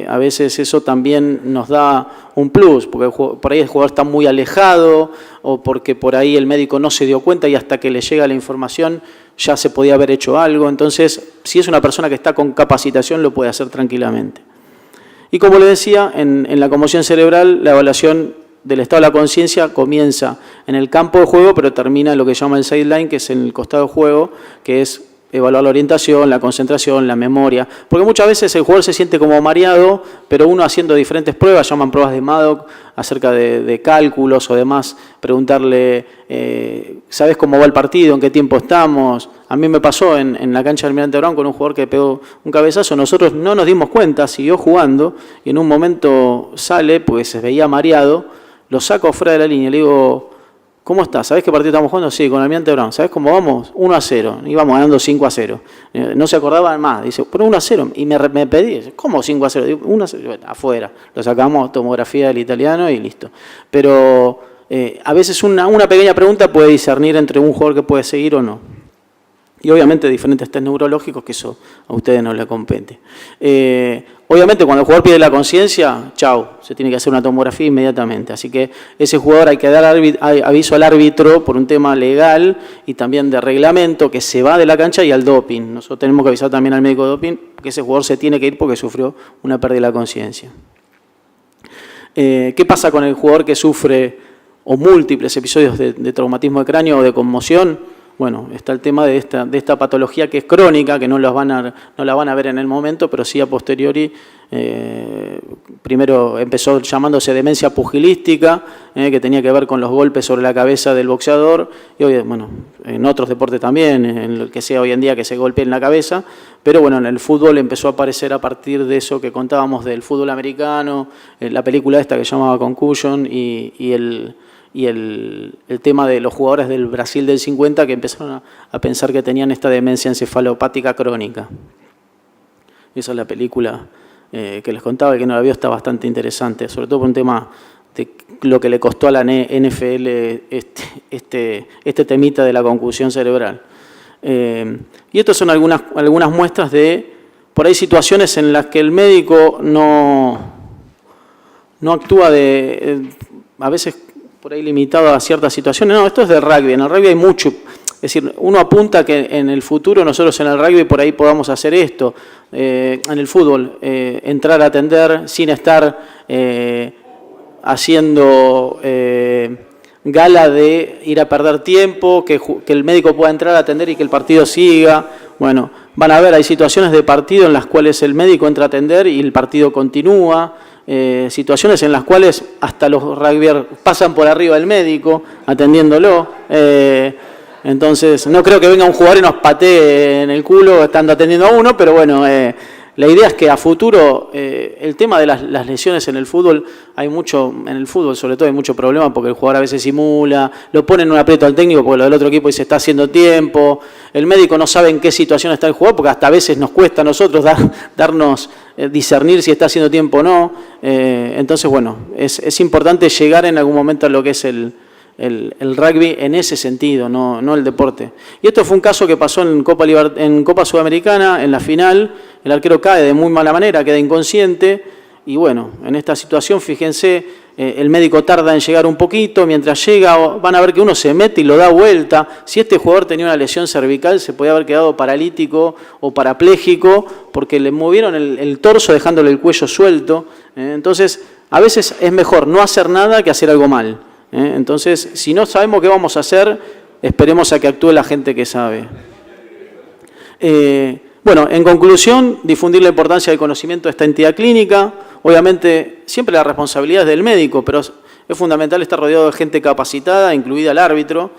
A veces eso también nos da un plus, porque por ahí el jugador está muy alejado o porque por ahí el médico no se dio cuenta y hasta que le llega la información ya se podía haber hecho algo. Entonces, si es una persona que está con capacitación, lo puede hacer tranquilamente. Y como le decía, en la conmoción cerebral, la evaluación del estado de la conciencia comienza en el campo de juego, pero termina en lo que se llama el sideline, que es en el costado de juego, que es evaluar la orientación, la concentración, la memoria, porque muchas veces el jugador se siente como mareado, pero uno haciendo diferentes pruebas, llaman pruebas de Madoc, acerca de cálculos o demás, preguntarle, ¿sabes cómo va el partido? ¿En qué tiempo estamos? A mí me pasó en la cancha del Almirante Brown con un jugador que pegó un cabezazo, nosotros no nos dimos cuenta, siguió jugando y en un momento sale, pues se veía mareado, lo saco fuera de la línea y le digo, ¿cómo estás? ¿Sabés qué partido estamos jugando? Sí, con el Almirante Brown. ¿Sabés cómo vamos? 1-0. Íbamos ganando 5-0. No se acordaban más. Dice, pero 1-0. Y me pedí, ¿cómo 5-0? Digo, 1-0. Bueno, afuera. Lo sacamos, tomografía del italiano y listo. Pero a veces una pequeña pregunta puede discernir entre un jugador que puede seguir o no. Y obviamente diferentes test neurológicos, que eso a ustedes no les compete. Obviamente cuando el jugador pierde la conciencia, chau, se tiene que hacer una tomografía inmediatamente. Así que ese jugador hay que dar aviso al árbitro por un tema legal y también de reglamento, que se va de la cancha, y al doping. Nosotros tenemos que avisar también al médico de doping que ese jugador se tiene que ir porque sufrió una pérdida de la conciencia. ¿Qué pasa con el jugador que sufre o múltiples episodios de traumatismo de cráneo o de conmoción? Bueno, está el tema de esta patología que es crónica, que no la van a ver en el momento, pero sí a posteriori. Primero empezó llamándose demencia pugilística, que tenía que ver con los golpes sobre la cabeza del boxeador, y hoy, bueno, en otros deportes también, en lo que sea hoy en día que se golpee en la cabeza, pero bueno, en el fútbol empezó a aparecer a partir de eso que contábamos del fútbol americano, la película esta que se llamaba Concussion y el tema de los jugadores del Brasil del 50 que empezaron a pensar que tenían esta demencia encefalopática crónica. Esa es la película que les contaba, y que no la vio, está bastante interesante, sobre todo por un tema de lo que le costó a la NFL este temita de la concusión cerebral. Y estas son algunas muestras de, por ahí, situaciones en las que el médico no actúa a veces por ahí limitado a ciertas situaciones. No, esto es del rugby. En el rugby hay mucho. Es decir, uno apunta que en el futuro nosotros en el rugby por ahí podamos hacer esto. En el fútbol, entrar a atender sin estar haciendo gala de ir a perder tiempo, que el médico pueda entrar a atender y que el partido siga. Bueno, van a ver, hay situaciones de partido en las cuales el médico entra a atender y el partido continúa. Situaciones en las cuales hasta los rugbyers pasan por arriba del médico atendiéndolo. Entonces, no creo que venga un jugador y nos patee en el culo estando atendiendo a uno, pero bueno, la idea es que a futuro el tema de las lesiones en el fútbol, en el fútbol sobre todo hay mucho problema porque el jugador a veces simula, lo pone en un aprieto al técnico porque lo del otro equipo dice está haciendo tiempo, el médico no sabe en qué situación está el jugador porque hasta a veces nos cuesta a nosotros discernir si está haciendo tiempo o no. Entonces, bueno, es importante llegar en algún momento a lo que es el rugby en ese sentido, no el deporte. Y esto fue un caso que pasó en Copa Sudamericana, en la final. El arquero cae de muy mala manera, queda inconsciente. Y bueno, en esta situación, fíjense, el médico tarda en llegar un poquito. Mientras llega, van a ver que uno se mete y lo da vuelta. Si este jugador tenía una lesión cervical, se podía haber quedado paralítico o parapléjico porque le movieron el torso dejándole el cuello suelto. Entonces, a veces es mejor no hacer nada que hacer algo mal. Entonces, si no sabemos qué vamos a hacer, esperemos a que actúe la gente que sabe. Bueno, en conclusión, difundir la importancia del conocimiento de esta entidad clínica. Obviamente, siempre la responsabilidad es del médico, pero es fundamental estar rodeado de gente capacitada, incluida el árbitro.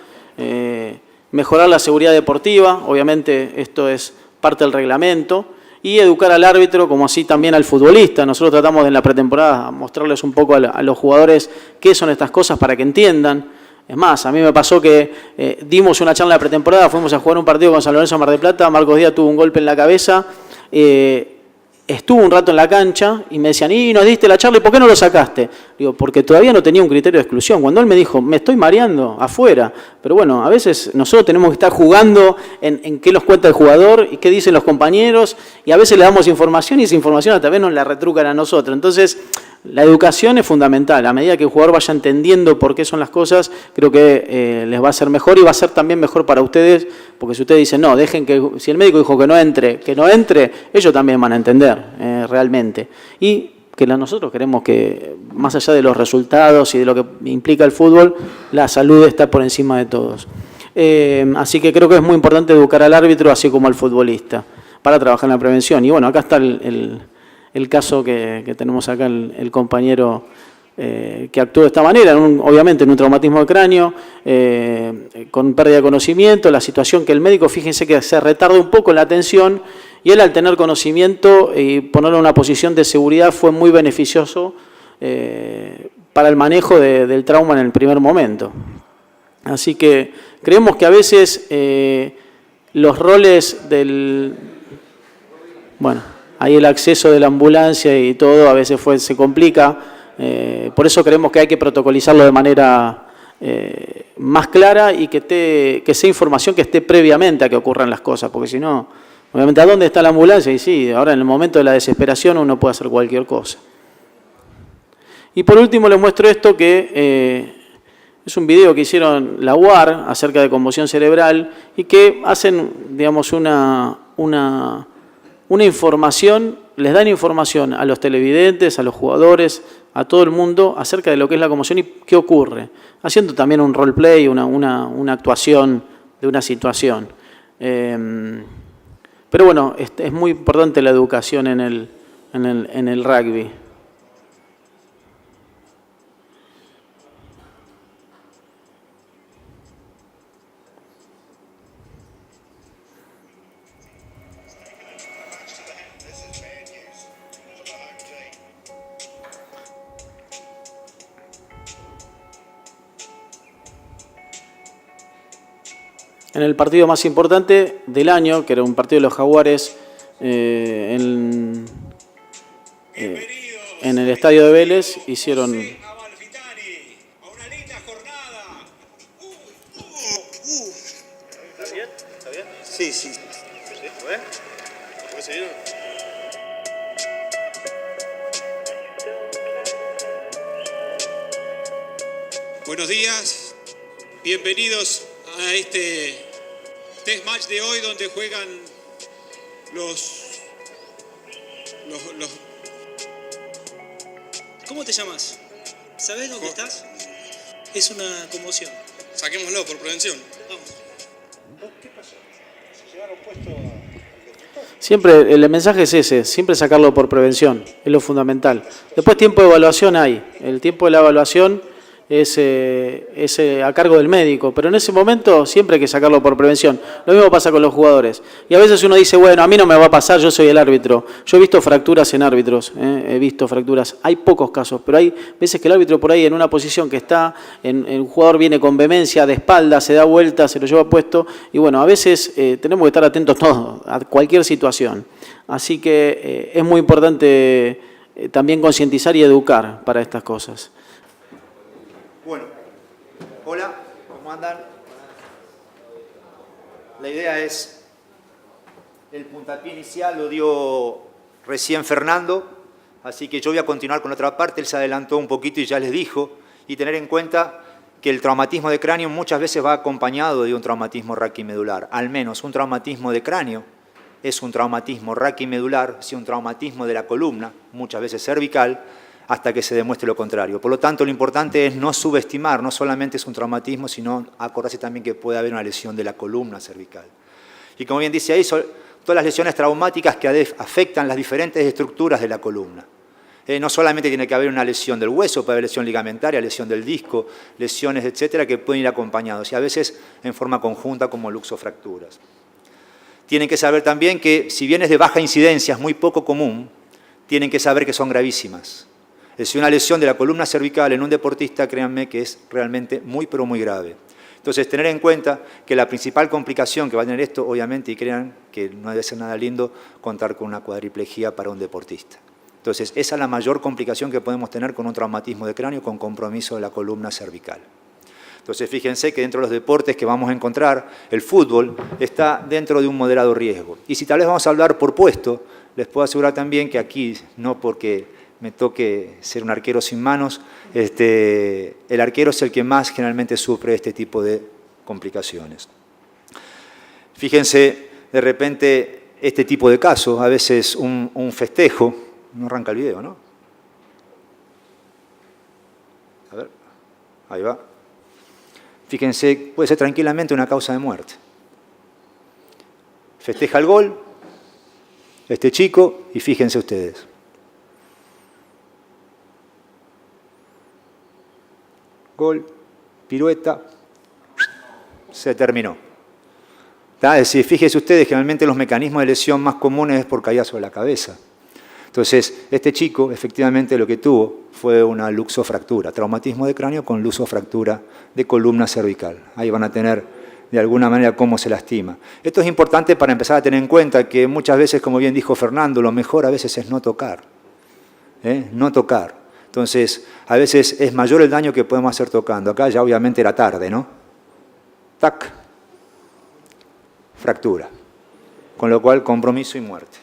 Mejorar la seguridad deportiva, obviamente esto es parte del reglamento. Y educar al árbitro, como así también al futbolista. Nosotros tratamos en la pretemporada mostrarles un poco a los jugadores qué son estas cosas para que entiendan. Es más, a mí me pasó que dimos una charla de pretemporada, fuimos a jugar un partido con San Lorenzo Mar del Plata, Marcos Díaz tuvo un golpe en la cabeza, estuvo un rato en la cancha y me decían, ¿y nos diste la charla y por qué no lo sacaste? Digo, porque todavía no tenía un criterio de exclusión. Cuando él me dijo, me estoy mareando afuera, pero bueno, a veces nosotros tenemos que estar jugando en qué nos cuenta el jugador y qué dicen los compañeros, y a veces le damos información y esa información tal vez nos la retrucan a nosotros. Entonces, la educación es fundamental. A medida que el jugador vaya entendiendo por qué son las cosas, creo que les va a ser mejor y va a ser también mejor para ustedes, porque si ustedes dicen, no, dejen que, si el médico dijo que no entre, ellos también van a entender realmente. Y que nosotros queremos que, más allá de los resultados y de lo que implica el fútbol, la salud está por encima de todos. Así que creo que es muy importante educar al árbitro, así como al futbolista, para trabajar en la prevención. Y bueno, acá está el caso que tenemos acá, el compañero que actuó de esta manera, obviamente en un traumatismo de cráneo, con pérdida de conocimiento, la situación que el médico, fíjense que se retarda un poco en la atención, y él al tener conocimiento y ponerlo en una posición de seguridad fue muy beneficioso para el manejo del trauma en el primer momento. Así que creemos que a veces los roles bueno, ahí el acceso de la ambulancia y todo a veces se complica, por eso creemos que hay que protocolizarlo de manera más clara y que sea información que esté previamente a que ocurran las cosas, porque si no, obviamente, ¿a dónde está la ambulancia? Y sí, ahora en el momento de la desesperación uno puede hacer cualquier cosa. Y por último les muestro esto que es un video que hicieron la UAR acerca de conmoción cerebral y que hacen, digamos, una información, les dan información a los televidentes, a los jugadores, a todo el mundo acerca de lo que es la conmoción y qué ocurre, haciendo también un roleplay, una actuación de una situación. Pero bueno, es muy importante la educación en el rugby. En el partido más importante del año, que era un partido de los Jaguares en el estadio de Vélez, hicieron... A una linda jornada. ¿Está bien? ¿Está bien? Sí, sí. ¿Puede? ¿Puede seguir? Buenos días, bienvenidos a este test match de hoy donde juegan los... ¿Cómo te llamas? ¿Sabés dónde estás? Es una conmoción. Saquémoslo por prevención. Vamos. ¿Qué pasó? ¿Se llevaron puesto al Siempre, el mensaje es ese, siempre sacarlo por prevención, es lo fundamental. Después tiempo de evaluación hay, el tiempo de la evaluación es a cargo del médico, pero en ese momento siempre hay que sacarlo por prevención. Lo mismo pasa con los jugadores. Y a veces uno dice, bueno, a mí no me va a pasar, yo soy el árbitro. Yo he visto fracturas en árbitros, he visto fracturas. Hay pocos casos, pero hay veces que el árbitro por ahí en una posición que está, un jugador viene con vehemencia de espalda, se da vuelta, se lo lleva puesto. Y bueno, a veces tenemos que estar atentos todos, a cualquier situación. Así que es muy importante también concientizar y educar para estas cosas. Bueno, hola, ¿cómo andan? La idea es, el puntapié inicial lo dio recién Fernando, así que yo voy a continuar con otra parte, él se adelantó un poquito y ya les dijo, y tener en cuenta que el traumatismo de cráneo muchas veces va acompañado de un traumatismo raquimedular, al menos un traumatismo de cráneo es un traumatismo raquimedular, si un traumatismo de la columna, muchas veces cervical, hasta que se demuestre lo contrario. Por lo tanto, lo importante es no subestimar, no solamente es un traumatismo, sino acordarse también que puede haber una lesión de la columna cervical. Y como bien dice ahí, son todas las lesiones traumáticas que afectan las diferentes estructuras de la columna. No solamente tiene que haber una lesión del hueso, puede haber lesión ligamentaria, lesión del disco, lesiones, etcétera, que pueden ir acompañados, y a veces en forma conjunta como luxofracturas. Tienen que saber también que, si bien es de baja incidencia, es muy poco común, tienen que saber que son gravísimas. Es decir, una lesión de la columna cervical en un deportista, créanme que es realmente muy, pero muy grave. Entonces, tener en cuenta que la principal complicación que va a tener esto, obviamente, y crean que no debe ser nada lindo, contar con una cuadriplegia para un deportista. Entonces, esa es la mayor complicación que podemos tener con un traumatismo de cráneo con compromiso de la columna cervical. Entonces, fíjense que dentro de los deportes que vamos a encontrar, el fútbol está dentro de un moderado riesgo. Y si tal vez vamos a hablar por puesto, les puedo asegurar también que aquí, no porque me toque ser un arquero sin manos, el arquero es el que más generalmente sufre este tipo de complicaciones. Fíjense, de repente, este tipo de casos, a veces un festejo, no arranca el video, ¿no? A ver, ahí va. Fíjense, puede ser tranquilamente una causa de muerte. Festeja el gol este chico y fíjense ustedes. Gol, pirueta, se terminó. Es decir, fíjense ustedes, generalmente los mecanismos de lesión más comunes es por caída sobre la cabeza. Entonces, este chico efectivamente lo que tuvo fue una luxofractura, traumatismo de cráneo con luxofractura de columna cervical. Ahí van a tener de alguna manera cómo se lastima. Esto es importante para empezar a tener en cuenta que muchas veces, como bien dijo Fernando, lo mejor a veces es no tocar. No tocar. Entonces, a veces es mayor el daño que podemos hacer tocando. Acá ya obviamente era tarde, ¿no? Tac. Fractura. Con lo cual, compromiso y muerte.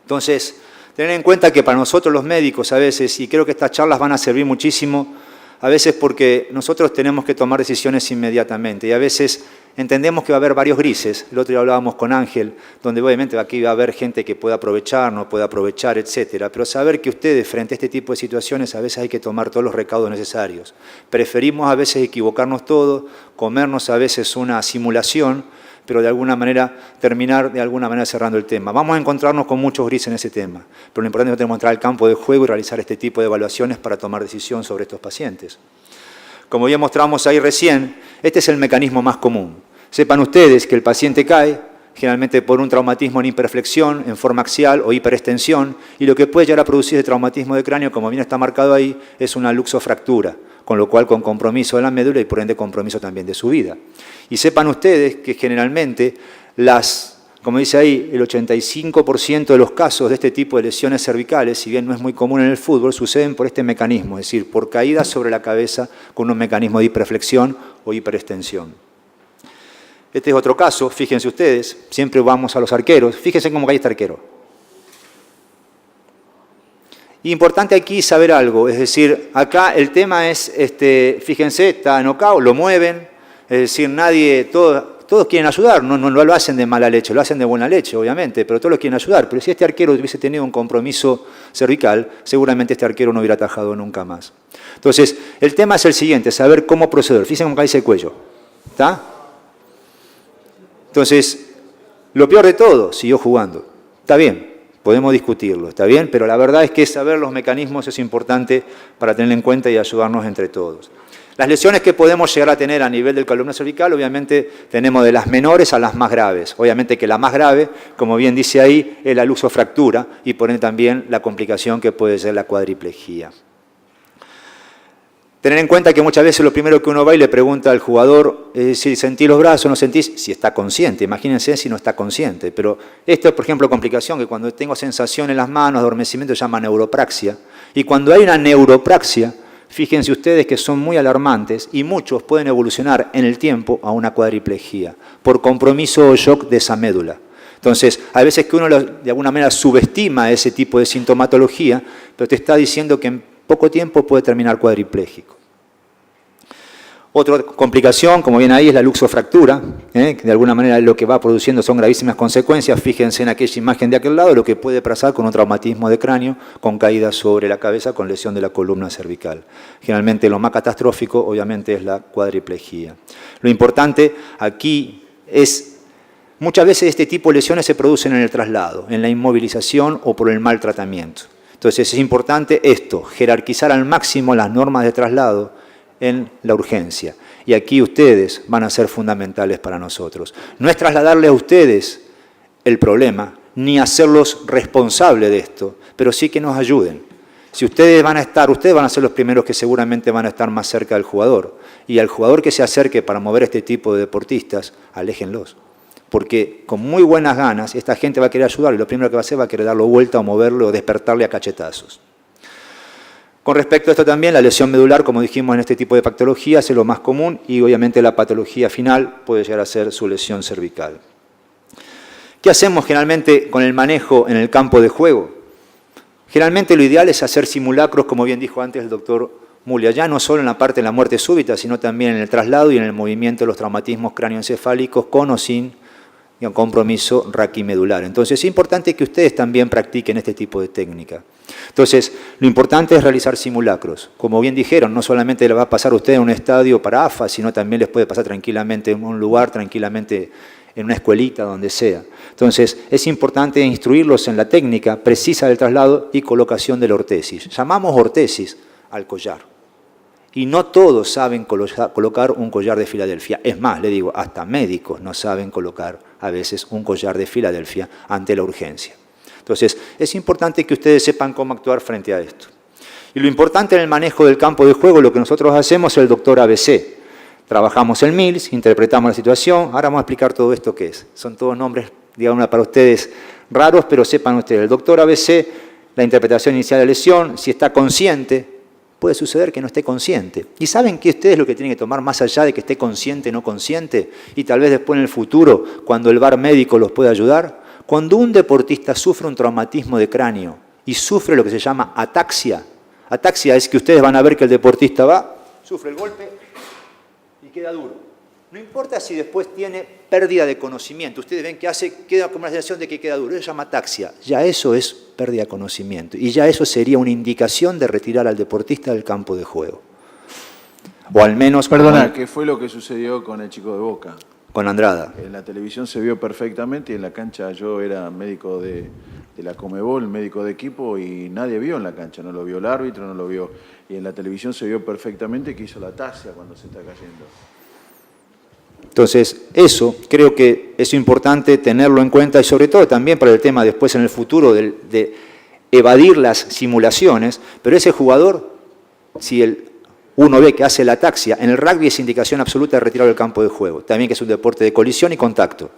Entonces, tener en cuenta que para nosotros los médicos a veces, y creo que estas charlas van a servir muchísimo, a veces porque nosotros tenemos que tomar decisiones inmediatamente y a veces entendemos que va a haber varios grises. El otro día hablábamos con Ángel, donde obviamente aquí va a haber gente que pueda aprovechar, no puede aprovechar, etcétera. Pero saber que ustedes frente a este tipo de situaciones a veces hay que tomar todos los recaudos necesarios. Preferimos a veces equivocarnos todo, comernos a veces una simulación, pero de alguna manera terminar de alguna manera cerrando el tema. Vamos a encontrarnos con muchos grises en ese tema, pero lo importante es que tenemos que entrar al campo de juego y realizar este tipo de evaluaciones para tomar decisión sobre estos pacientes. Como ya mostramos ahí recién, este es el mecanismo más común. Sepan ustedes que el paciente cae, generalmente por un traumatismo en hiperflexión, en forma axial o hiperextensión, y lo que puede llegar a producir el traumatismo de cráneo, como bien está marcado ahí, es una luxofractura, con lo cual con compromiso de la médula y por ende compromiso también de su vida. Y sepan ustedes que generalmente como dice ahí, el 85% de los casos de este tipo de lesiones cervicales, si bien no es muy común en el fútbol, suceden por este mecanismo, es decir, por caídas sobre la cabeza con un mecanismo de hiperflexión o hiperextensión. Este es otro caso, fíjense ustedes, siempre vamos a los arqueros, fíjense cómo cae este arquero. Importante aquí saber algo, es decir, acá el tema es, fíjense, está knockout, lo mueven, es decir, todos quieren ayudar, no lo hacen de mala leche, lo hacen de buena leche, obviamente, pero todos lo quieren ayudar. Pero si este arquero hubiese tenido un compromiso cervical, seguramente este arquero no hubiera atajado nunca más. Entonces, el tema es el siguiente, saber cómo proceder. Fíjense cómo cae ese cuello, ¿está? Entonces, lo peor de todo, siguió jugando. Está bien, podemos discutirlo, está bien, pero la verdad es que saber los mecanismos es importante para tener en cuenta y ayudarnos entre todos. Las lesiones que podemos llegar a tener a nivel del columna cervical, obviamente tenemos de las menores a las más graves. Obviamente que la más grave, como bien dice ahí, es la luxofractura y por ende también la complicación que puede ser la cuadriplejía. Tener en cuenta que muchas veces lo primero que uno va y le pregunta al jugador es si sentís los brazos o no sentís, si está consciente. Imagínense si no está consciente. Pero esto es, por ejemplo, complicación, que cuando tengo sensación en las manos, adormecimiento, se llama neuropraxia. Y cuando hay una neuropraxia, fíjense ustedes que son muy alarmantes y muchos pueden evolucionar en el tiempo a una cuadriplejía por compromiso o shock de esa médula. Entonces, hay veces que uno de alguna manera subestima ese tipo de sintomatología, pero te está diciendo que en poco tiempo puede terminar cuadripléjico. Otra complicación, como ven ahí, es la luxofractura, que de alguna manera lo que va produciendo son gravísimas consecuencias. Fíjense en aquella imagen de aquel lado, lo que puede pasar con un traumatismo de cráneo, con caída sobre la cabeza, con lesión de la columna cervical. Generalmente lo más catastrófico, obviamente, es la cuadriplejía. Lo importante aquí es, muchas veces este tipo de lesiones se producen en el traslado, en la inmovilización o por el mal tratamiento. Entonces es importante esto, jerarquizar al máximo las normas de traslado en la urgencia. Y aquí ustedes van a ser fundamentales para nosotros. No es trasladarle a ustedes el problema, ni hacerlos responsables de esto, pero sí que nos ayuden. Si ustedes van a ser los primeros que seguramente van a estar más cerca del jugador. Y al jugador que se acerque para mover este tipo de deportistas, aléjenlos. Porque con muy buenas ganas esta gente va a querer ayudar y lo primero que va a hacer va a querer darlo vuelta o moverlo o despertarle a cachetazos. Con respecto a esto también, la lesión medular, como dijimos en este tipo de patologías, es lo más común y obviamente la patología final puede llegar a ser su lesión cervical. ¿Qué hacemos generalmente con el manejo en el campo de juego? Generalmente lo ideal es hacer simulacros, como bien dijo antes el doctor Mulia, ya no solo en la parte de la muerte súbita, sino también en el traslado y en el movimiento de los traumatismos cráneoencefálicos con o sin y un compromiso raquimedular. Entonces es importante que ustedes también practiquen este tipo de técnica. Entonces, lo importante es realizar simulacros. Como bien dijeron, no solamente le va a pasar a usted en un estadio para AFA, sino también les puede pasar tranquilamente en un lugar, tranquilamente en una escuelita, donde sea. Entonces, es importante instruirlos en la técnica precisa del traslado y colocación del ortesis. Llamamos ortesis al collar. Y no todos saben colocar un collar de Filadelfia. Es más, le digo, hasta médicos no saben colocar a veces un collar de Filadelfia ante la urgencia. Entonces, es importante que ustedes sepan cómo actuar frente a esto. Y lo importante en el manejo del campo de juego, lo que nosotros hacemos es el doctor ABC. Trabajamos en Mills, interpretamos la situación. Ahora vamos a explicar todo esto qué es. Son todos nombres, digamos, para ustedes raros, pero sepan ustedes. El doctor ABC, la interpretación inicial de lesión, si está consciente, puede suceder que no esté consciente. ¿Y saben qué ustedes lo que tienen que tomar más allá de que esté consciente o no consciente? Y tal vez después en el futuro, cuando el VAR médico los pueda ayudar. Cuando un deportista sufre un traumatismo de cráneo y sufre lo que se llama ataxia, ataxia es que ustedes van a ver que el deportista va, sufre el golpe y queda duro. No importa si después tiene pérdida de conocimiento, ustedes ven que queda como la sensación de que queda duro, eso se llama ataxia. Ya eso es pérdida de conocimiento y ya eso sería una indicación de retirar al deportista del campo de juego. O al menos... Perdona, ¿qué fue lo que sucedió con el chico de Boca? Con Andrada. En la televisión se vio perfectamente y en la cancha yo era médico de la Conmebol, médico de equipo, y nadie vio en la cancha, no lo vio el árbitro, no lo vio. Y en la televisión se vio perfectamente que hizo la ataxia cuando se está cayendo. Entonces, eso creo que es importante tenerlo en cuenta y sobre todo también para el tema después en el futuro de evadir las simulaciones, pero ese jugador, si uno ve que hace la ataxia, en el rugby es indicación absoluta de retirar del campo de juego, también que es un deporte de colisión y contacto.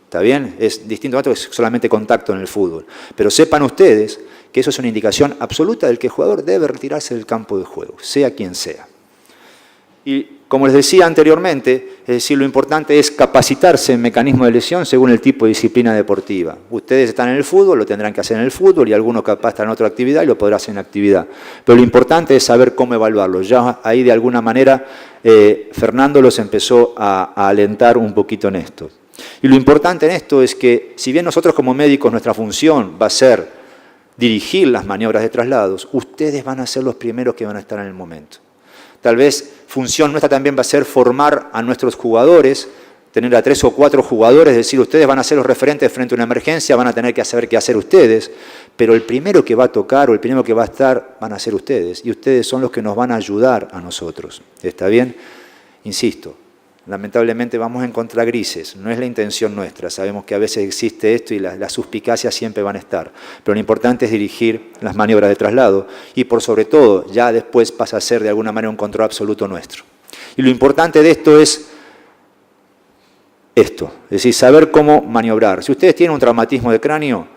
¿Está bien? Es distinto a otro, es solamente contacto en el fútbol. Pero sepan ustedes que eso es una indicación absoluta del que el jugador debe retirarse del campo de juego, sea quien sea. Y como les decía anteriormente, es decir, lo importante es capacitarse en mecanismos de lesión según el tipo de disciplina deportiva. Ustedes están en el fútbol, lo tendrán que hacer en el fútbol y algunos capaz están en otra actividad y lo podrán hacer en actividad. Pero lo importante es saber cómo evaluarlo. Ya ahí de alguna manera Fernando los empezó a alentar un poquito en esto. Y lo importante en esto es que si bien nosotros como médicos nuestra función va a ser dirigir las maniobras de traslados, ustedes van a ser los primeros que van a estar en el momento. Tal vez función nuestra también va a ser formar a nuestros jugadores, tener a 3 o 4 jugadores, es decir, ustedes van a ser los referentes frente a una emergencia, van a tener que saber qué hacer ustedes, pero el primero que va a tocar o el primero que va a estar van a ser ustedes, y ustedes son los que nos van a ayudar a nosotros. ¿Está bien? Insisto, lamentablemente vamos a encontrar grises, no es la intención nuestra, sabemos que a veces existe esto y las suspicacias siempre van a estar, pero lo importante es dirigir las maniobras de traslado y por sobre todo ya después pasa a ser de alguna manera un control absoluto nuestro. Y lo importante de esto es esto, es decir, saber cómo maniobrar. Si ustedes tienen un traumatismo de cráneo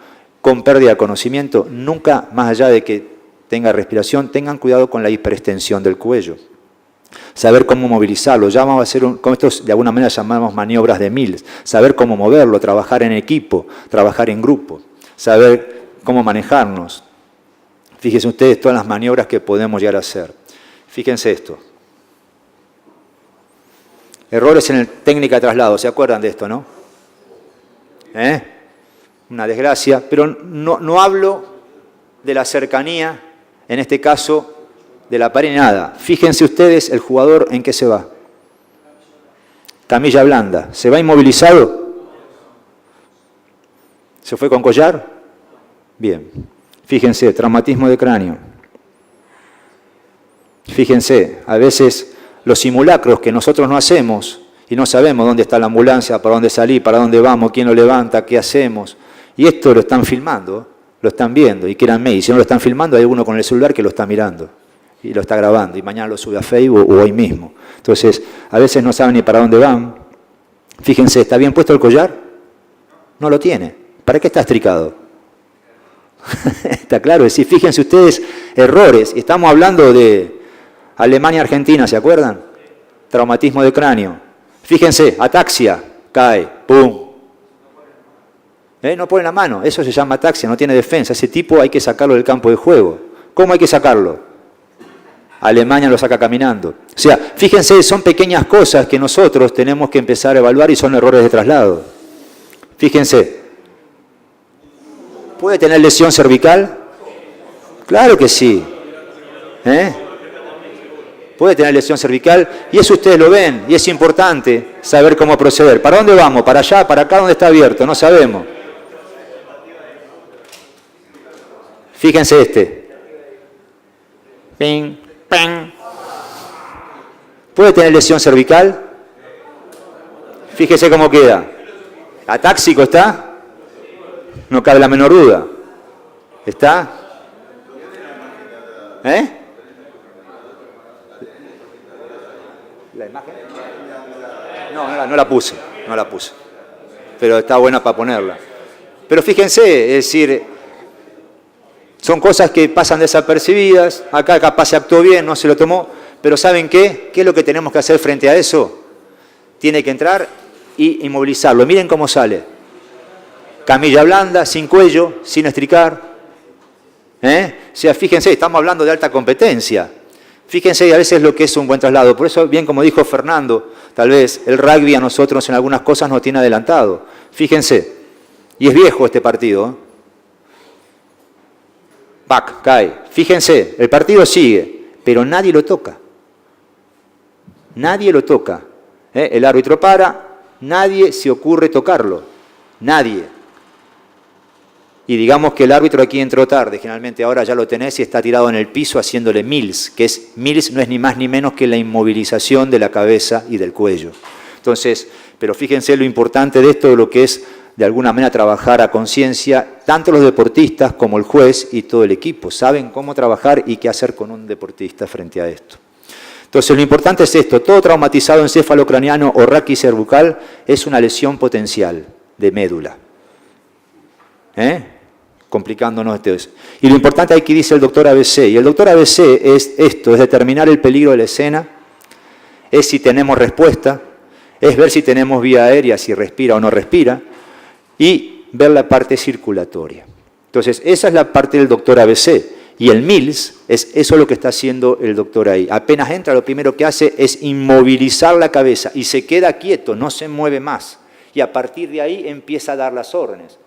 con pérdida de conocimiento, nunca más allá de que tenga respiración, tengan cuidado con la hiperextensión del cuello. Saber cómo movilizarlo, ya vamos a hacer, como estos de alguna manera llamamos maniobras de Mills, saber cómo moverlo, trabajar en equipo, trabajar en grupo, saber cómo manejarnos. Fíjense ustedes todas las maniobras que podemos llegar a hacer. Fíjense esto. Errores en la técnica de traslado, ¿se acuerdan de esto, no? Una desgracia, pero no hablo de la cercanía, en este caso, de la pared, nada. Fíjense ustedes el jugador en qué se va. Camilla blanda. ¿Se va inmovilizado? ¿Se fue con collar? Bien. Fíjense, traumatismo de cráneo. Fíjense, a veces los simulacros que nosotros no hacemos y no sabemos dónde está la ambulancia, para dónde salir, para dónde vamos, quién lo levanta, qué hacemos. Y esto lo están filmando, lo están viendo. Y créanme, y si no lo están filmando, hay uno con el celular que lo está mirando. Y lo está grabando, y mañana lo sube a Facebook o hoy mismo. Entonces, a veces no saben ni para dónde van. Fíjense, ¿está bien puesto el collar? No lo tiene. ¿Para qué está estricado? Está claro, es decir, fíjense ustedes, errores. Estamos hablando de Alemania-Argentina, ¿se acuerdan? Traumatismo de cráneo. Fíjense, ataxia, cae, ¡pum! No pone la mano, eso se llama ataxia, no tiene defensa. Ese tipo hay que sacarlo del campo de juego. ¿Cómo hay que sacarlo? Alemania lo saca caminando. O sea, fíjense, son pequeñas cosas que nosotros tenemos que empezar a evaluar y son errores de traslado. Fíjense. ¿Puede tener lesión cervical? Claro que sí. Puede tener lesión cervical y eso ustedes lo ven y es importante saber cómo proceder. ¿Para dónde vamos? ¿Para allá? ¿Para acá? ¿Dónde está abierto? No sabemos. Fíjense este. Ping, ping. ¿Puede tener lesión cervical? Fíjese cómo queda. ¿Atáxico está? No cabe la menor duda. ¿Está? ¿La imagen? No la puse. Pero está buena para ponerla. Pero fíjense, es decir, son cosas que pasan desapercibidas. Acá capaz se actuó bien, no se lo tomó. Pero ¿saben qué? ¿Qué es lo que tenemos que hacer frente a eso? Tiene que entrar y inmovilizarlo. Miren cómo sale. Camilla blanda, sin cuello, sin estricar. O sea, fíjense, estamos hablando de alta competencia. Fíjense a veces lo que es un buen traslado. Por eso, bien como dijo Fernando, tal vez el rugby a nosotros en algunas cosas nos tiene adelantado. Fíjense. Y es viejo este partido. Back, cae. Fíjense, el partido sigue, pero nadie lo toca. Nadie lo toca. El árbitro para, nadie se ocurre tocarlo. Nadie. Y digamos que el árbitro aquí entró tarde, generalmente ahora ya lo tenés y está tirado en el piso haciéndole mills, que es mills no es ni más ni menos que la inmovilización de la cabeza y del cuello. Entonces, pero fíjense lo importante de esto, lo que es de alguna manera trabajar a conciencia, tanto los deportistas como el juez y todo el equipo, saben cómo trabajar y qué hacer con un deportista frente a esto. Entonces, lo importante es esto, todo traumatizado encefalocraniano o raquicervical es una lesión potencial de médula. Complicándonos esto. Y lo importante aquí dice el doctor ABC, y el doctor ABC es esto, es determinar el peligro de la escena, es si tenemos respuesta, es ver si tenemos vía aérea, si respira o no respira, y ver la parte circulatoria. Entonces, esa es la parte del doctor ABC. Y el Mills, es eso lo que está haciendo el doctor ahí. Apenas entra, lo primero que hace es inmovilizar la cabeza y se queda quieto, no se mueve más. Y a partir de ahí empieza a dar las órdenes.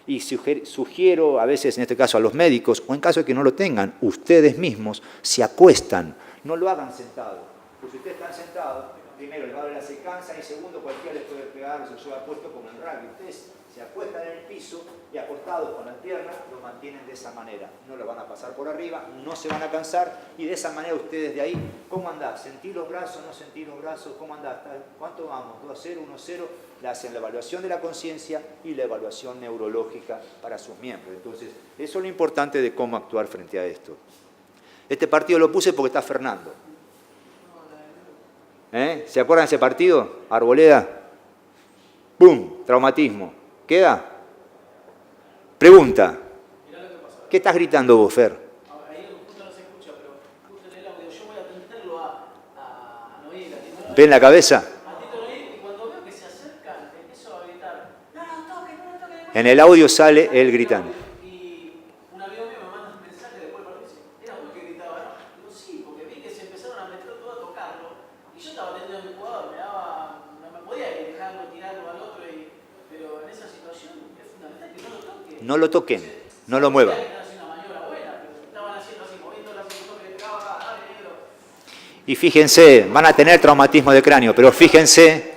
Y sugiero a veces, en este caso a los médicos, o en caso de que no lo tengan, ustedes mismos se acuestan. No lo hagan sentados. Porque si ustedes están sentados, primero el valor se cansa y segundo cualquiera les puede pegar o se lleva puesto como en rugby. Ustedes se acuestan en el piso y acostados con las piernas lo mantienen de esa manera. No lo van a pasar por arriba, no se van a cansar y de esa manera ustedes de ahí, ¿cómo andás? ¿Sentí los brazos? ¿No sentí los brazos? ¿Cómo andás? ¿Cuánto vamos? ¿2-0? ¿1-0? Le hacen la evaluación de la conciencia y la evaluación neurológica para sus miembros. Entonces, eso es lo importante de cómo actuar frente a esto. Este partido lo puse porque está Fernando. ¿Se acuerdan de ese partido? Arboleda. ¡Bum! Traumatismo. ¿Queda? Pregunta. ¿Qué estás gritando vos, Fer? Ahí justo no se escucha, pero justo en el audio yo voy a atenderlo a Noé. ¿Ven la cabeza? Y cuando veo que se acercan, empiezo a gritar, no toques. En el audio sale él gritando. Y un amigo mío me manda un mensaje después para mí y dice, era vos que gritaba, ¿no? Digo, sí, porque vi que se empezaron a meter todo a tocarlo. Y yo estaba atendiendo a mi jugador, no me podía dejarlo, tirarlo al otro, pero en esa situación es fundamental que no lo toquen. No lo toquen, no lo muevan. Y fíjense, van a tener traumatismo de cráneo, pero fíjense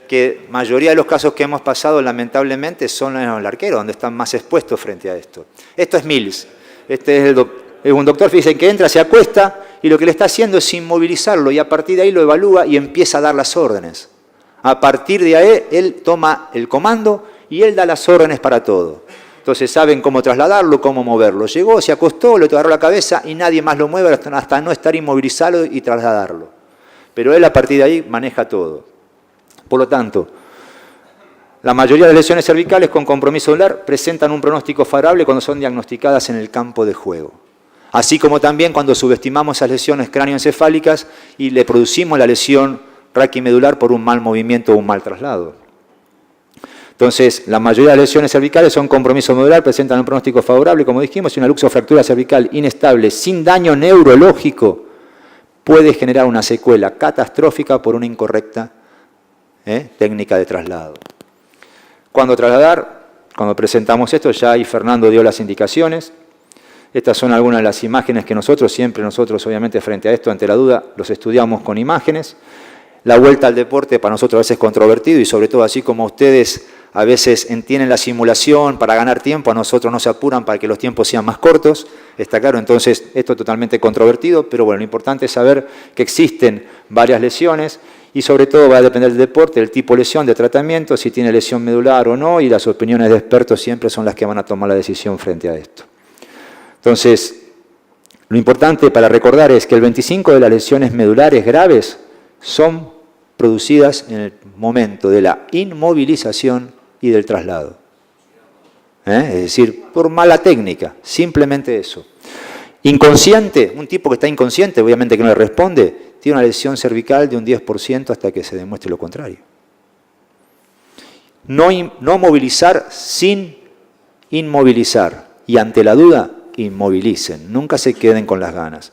que la mayoría de los casos que hemos pasado, lamentablemente, son en el arquero, donde están más expuestos frente a esto. Esto es Mills. Este es un doctor, fíjense, que entra, se acuesta, y lo que le está haciendo es inmovilizarlo, y a partir de ahí lo evalúa y empieza a dar las órdenes. A partir de ahí, él toma el comando y él da las órdenes para todo. Entonces saben cómo trasladarlo, cómo moverlo. Llegó, se acostó, le agarró la cabeza y nadie más lo mueve hasta no estar inmovilizado y trasladarlo. Pero él a partir de ahí maneja todo. Por lo tanto, la mayoría de las lesiones cervicales con compromiso ocular presentan un pronóstico favorable cuando son diagnosticadas en el campo de juego. Así como también cuando subestimamos esas lesiones cráneoencefálicas y le producimos la lesión raquimedular por un mal movimiento o un mal traslado. Entonces, la mayoría de las lesiones cervicales son compromiso modular, presentan un pronóstico favorable, como dijimos, y una luxofractura cervical inestable sin daño neurológico puede generar una secuela catastrófica por una incorrecta técnica de traslado. Cuando trasladar, cuando presentamos esto, ya ahí Fernando dio las indicaciones. Estas son algunas de las imágenes que nosotros obviamente frente a esto, ante la duda, los estudiamos con imágenes. La vuelta al deporte para nosotros a veces es controvertido y sobre todo así como ustedes a veces entienden la simulación para ganar tiempo, a nosotros no se apuran para que los tiempos sean más cortos, está claro, entonces esto es totalmente controvertido, pero bueno, lo importante es saber que existen varias lesiones y sobre todo va a depender del deporte, el tipo de lesión, de tratamiento, si tiene lesión medular o no, y las opiniones de expertos siempre son las que van a tomar la decisión frente a esto. Entonces, lo importante para recordar es que el 25% de las lesiones medulares graves son producidas en el momento de la inmovilización y del traslado. Es decir, por mala técnica, simplemente eso. Inconsciente, un tipo que está inconsciente, obviamente que no le responde, tiene una lesión cervical de un 10% hasta que se demuestre lo contrario. No movilizar sin inmovilizar. Y ante la duda, inmovilicen. Nunca se queden con las ganas.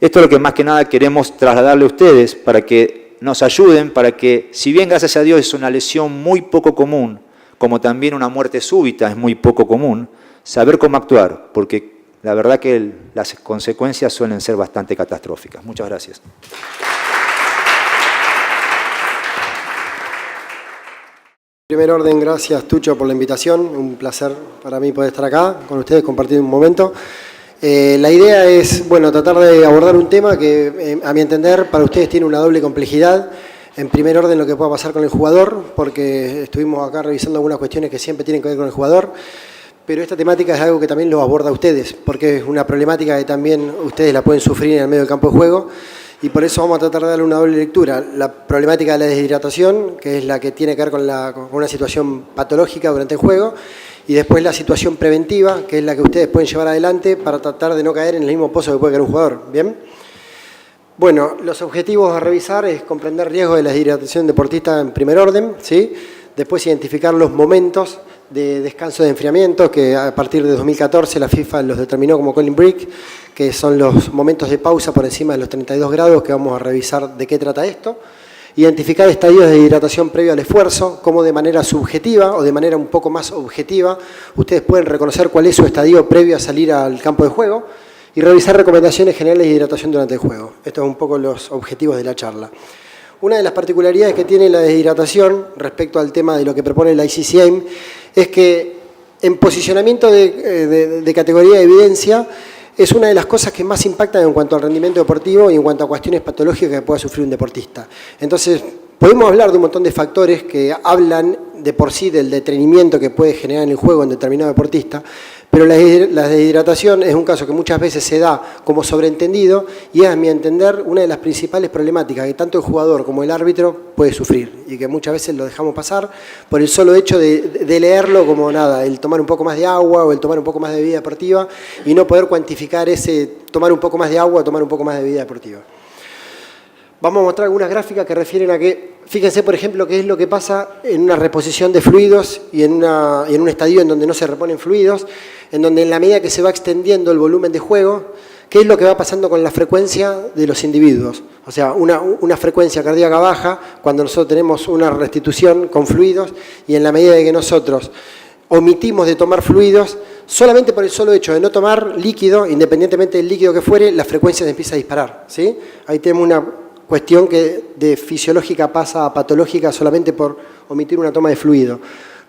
Esto es lo que más que nada queremos trasladarle a ustedes para que nos ayuden, para que, si bien gracias a Dios es una lesión muy poco común, como también una muerte súbita es muy poco común, saber cómo actuar, porque la verdad que las consecuencias suelen ser bastante catastróficas. Muchas gracias. En primer orden, gracias Tucho por la invitación, un placer para mí poder estar acá con ustedes, compartir un momento. La idea es, bueno, tratar de abordar un tema que, a mi entender, para ustedes tiene una doble complejidad. En primer orden, lo que pueda pasar con el jugador, porque estuvimos acá revisando algunas cuestiones que siempre tienen que ver con el jugador, pero esta temática es algo que también lo aborda a ustedes, porque es una problemática que también ustedes la pueden sufrir en el medio del campo de juego, y por eso vamos a tratar de darle una doble lectura. La problemática de la deshidratación, que es la que tiene que ver con una situación patológica durante el juego, y después la situación preventiva, que es la que ustedes pueden llevar adelante para tratar de no caer en el mismo pozo que puede caer un jugador. ¿Bien? Bueno, los objetivos a revisar es comprender riesgos de la deshidratación deportista en primer orden, ¿sí? Después identificar los momentos de descanso de enfriamiento, que a partir de 2014 la FIFA los determinó como cooling break, que son los momentos de pausa por encima de los 32 grados, que vamos a revisar de qué trata esto. Identificar estadios de hidratación previo al esfuerzo, cómo de manera subjetiva o de manera un poco más objetiva ustedes pueden reconocer cuál es su estadio previo a salir al campo de juego y revisar recomendaciones generales de hidratación durante el juego. Estos son un poco los objetivos de la charla. Una de las particularidades que tiene la deshidratación respecto al tema de lo que propone la ICCAIM es que en posicionamiento de categoría de evidencia es una de las cosas que más impactan en cuanto al rendimiento deportivo y en cuanto a cuestiones patológicas que pueda sufrir un deportista. Entonces, podemos hablar de un montón de factores que hablan de por sí del detenimiento que puede generar en el juego en determinado deportista, pero la deshidratación es un caso que muchas veces se da como sobreentendido y es, a mi entender, una de las principales problemáticas que tanto el jugador como el árbitro puede sufrir y que muchas veces lo dejamos pasar por el solo hecho de leerlo como nada, el tomar un poco más de agua o el tomar un poco más de bebida deportiva y no poder cuantificar ese tomar un poco más de agua o tomar un poco más de bebida deportiva. Vamos a mostrar algunas gráficas que refieren a que, fíjense por ejemplo qué es lo que pasa en una reposición de fluidos y en un estadio en donde no se reponen fluidos, en donde en la medida que se va extendiendo el volumen de juego, qué es lo que va pasando con la frecuencia de los individuos. O sea, una frecuencia cardíaca baja cuando nosotros tenemos una restitución con fluidos y en la medida de que nosotros omitimos de tomar fluidos, solamente por el solo hecho de no tomar líquido, independientemente del líquido que fuere, la frecuencia se empieza a disparar, ¿sí? Ahí tenemos una cuestión que de fisiológica pasa a patológica solamente por omitir una toma de fluido.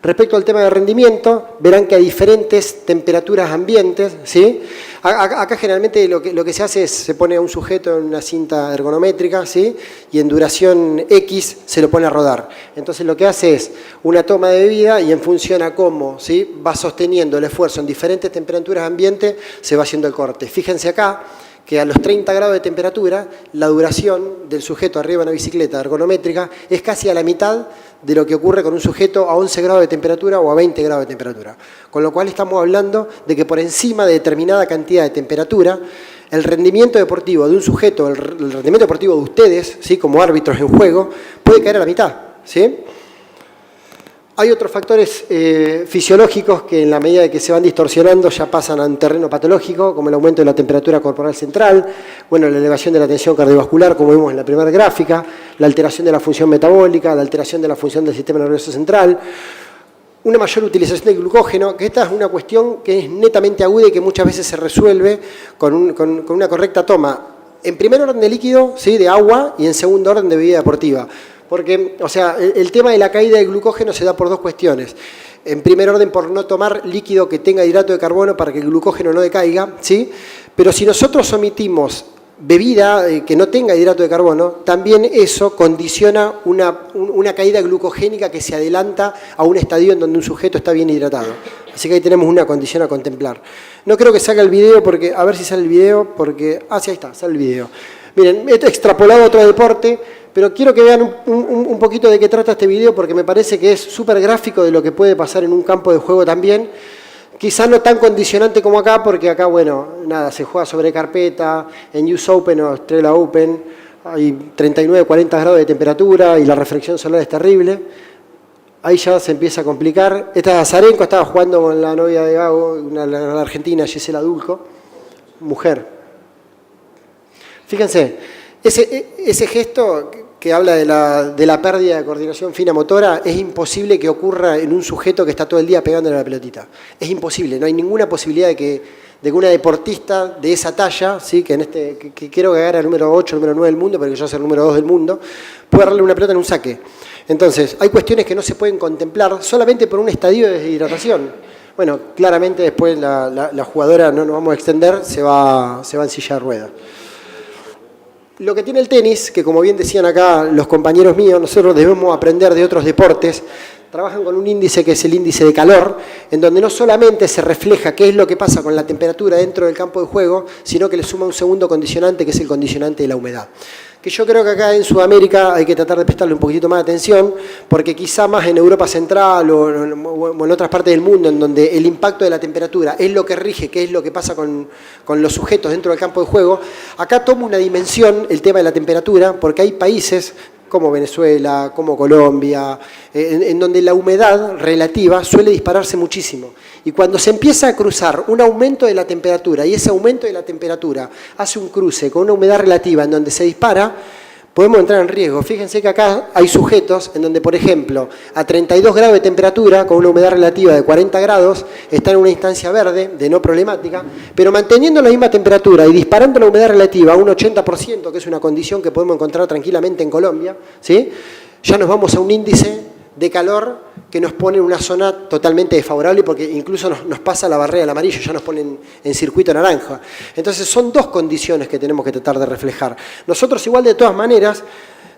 Respecto al tema de rendimiento, verán que a diferentes temperaturas ambientes, ¿sí? Acá generalmente lo que se hace es, se pone a un sujeto en una cinta ergonométrica, ¿sí? Y en duración X se lo pone a rodar. Entonces lo que hace es una toma de bebida y en función a cómo, ¿sí? Va sosteniendo el esfuerzo en diferentes temperaturas ambientes, se va haciendo el corte. Fíjense acá que a los 30 grados de temperatura, la duración del sujeto arriba de una bicicleta ergonométrica es casi a la mitad de lo que ocurre con un sujeto a 11 grados de temperatura o a 20 grados de temperatura. Con lo cual estamos hablando de que por encima de determinada cantidad de temperatura, el rendimiento deportivo de un sujeto, el rendimiento deportivo de ustedes, ¿sí? Como árbitros en juego, puede caer a la mitad, ¿sí? Hay otros factores fisiológicos que en la medida de que se van distorsionando ya pasan a un terreno patológico, como el aumento de la temperatura corporal central, bueno, la elevación de la tensión cardiovascular, como vimos en la primera gráfica, la alteración de la función metabólica, la alteración de la función del sistema nervioso central. una mayor utilización del glucógeno, que esta es una cuestión que es netamente aguda y que muchas veces se resuelve con una correcta toma. En primer orden de líquido, ¿sí?, de agua, y en segundo orden de bebida deportiva. Porque, o sea, el tema de la caída del glucógeno se da por dos cuestiones. En primer orden, por no tomar líquido que tenga hidrato de carbono para que el glucógeno no decaiga, ¿sí? Pero si nosotros omitimos bebida que no tenga hidrato de carbono, también eso condiciona una caída glucogénica que se adelanta a un estadio en donde un sujeto está bien hidratado. Así que ahí tenemos una condición a contemplar. No creo que salga el video, porque a ver si sale el video, porque... Ah, sí, ahí está, sale el video. Miren, esto es extrapolado a otro deporte, pero quiero que vean un poquito de qué trata este video, porque me parece que es súper gráfico de lo que puede pasar en un campo de juego también. Quizás no tan condicionante como acá, porque acá, bueno, nada, se juega sobre carpeta, en US Open o Australia Open, hay 39, 40 grados de temperatura y la reflexión solar es terrible. Ahí ya se empieza a complicar. Esta es Azarenko, estaba jugando con la novia de Gago, la argentina, Gisela Dulco, mujer. Fíjense, ese gesto que habla de la pérdida de coordinación fina motora, es imposible que ocurra en un sujeto que está todo el día pegándole a la pelotita. Es imposible, no hay ninguna posibilidad de que una deportista de esa talla, ¿sí?, que quiero que agarre el número 8, el número 9 del mundo, pero que yo soy el número 2 del mundo, pueda darle una pelota en un saque. Entonces, hay cuestiones que no se pueden contemplar solamente por un estadio de deshidratación. Bueno, claramente después la jugadora, no nos vamos a extender, se va en silla de ruedas. Lo que tiene el tenis, que como bien decían acá los compañeros míos, nosotros debemos aprender de otros deportes, trabajan con un índice que es el índice de calor, en donde no solamente se refleja qué es lo que pasa con la temperatura dentro del campo de juego, sino que le suma un segundo condicionante, que es el condicionante de la humedad. Que yo creo que acá en Sudamérica hay que tratar de prestarle un poquito más de atención, porque quizá más en Europa Central o en otras partes del mundo, en donde el impacto de la temperatura es lo que rige, qué es lo que pasa con los sujetos dentro del campo de juego, acá toma una dimensión el tema de la temperatura, porque hay países como Venezuela, como Colombia, en donde la humedad relativa suele dispararse muchísimo. Y cuando se empieza a cruzar un aumento de la temperatura, y ese aumento de la temperatura hace un cruce con una humedad relativa en donde se dispara, podemos entrar en riesgo. Fíjense que acá hay sujetos en donde, por ejemplo, a 32 grados de temperatura, con una humedad relativa de 40 grados, están en una instancia verde, de no problemática, pero manteniendo la misma temperatura y disparando la humedad relativa a un 80%, que es una condición que podemos encontrar tranquilamente en Colombia, ¿sí?, ya nos vamos a un índice de calor que nos pone en una zona totalmente desfavorable, porque incluso nos pasa la barrera del amarillo, ya nos ponen en circuito naranja. Entonces son dos condiciones que tenemos que tratar de reflejar. Nosotros igual, de todas maneras,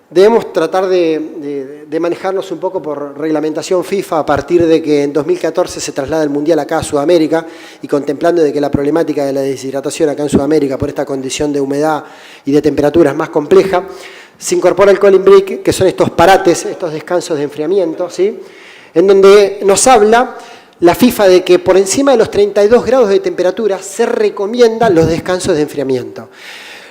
debemos tratar de manejarnos un poco por reglamentación FIFA, a partir de que en 2014 se traslada el Mundial acá a Sudamérica, y contemplando de que la problemática de la deshidratación acá en Sudamérica por esta condición de humedad y de temperatura es más compleja, se incorpora el cooling break, que son estos parates, estos descansos de enfriamiento, ¿sí?, en donde nos habla la FIFA de que por encima de los 32 grados de temperatura se recomiendan los descansos de enfriamiento.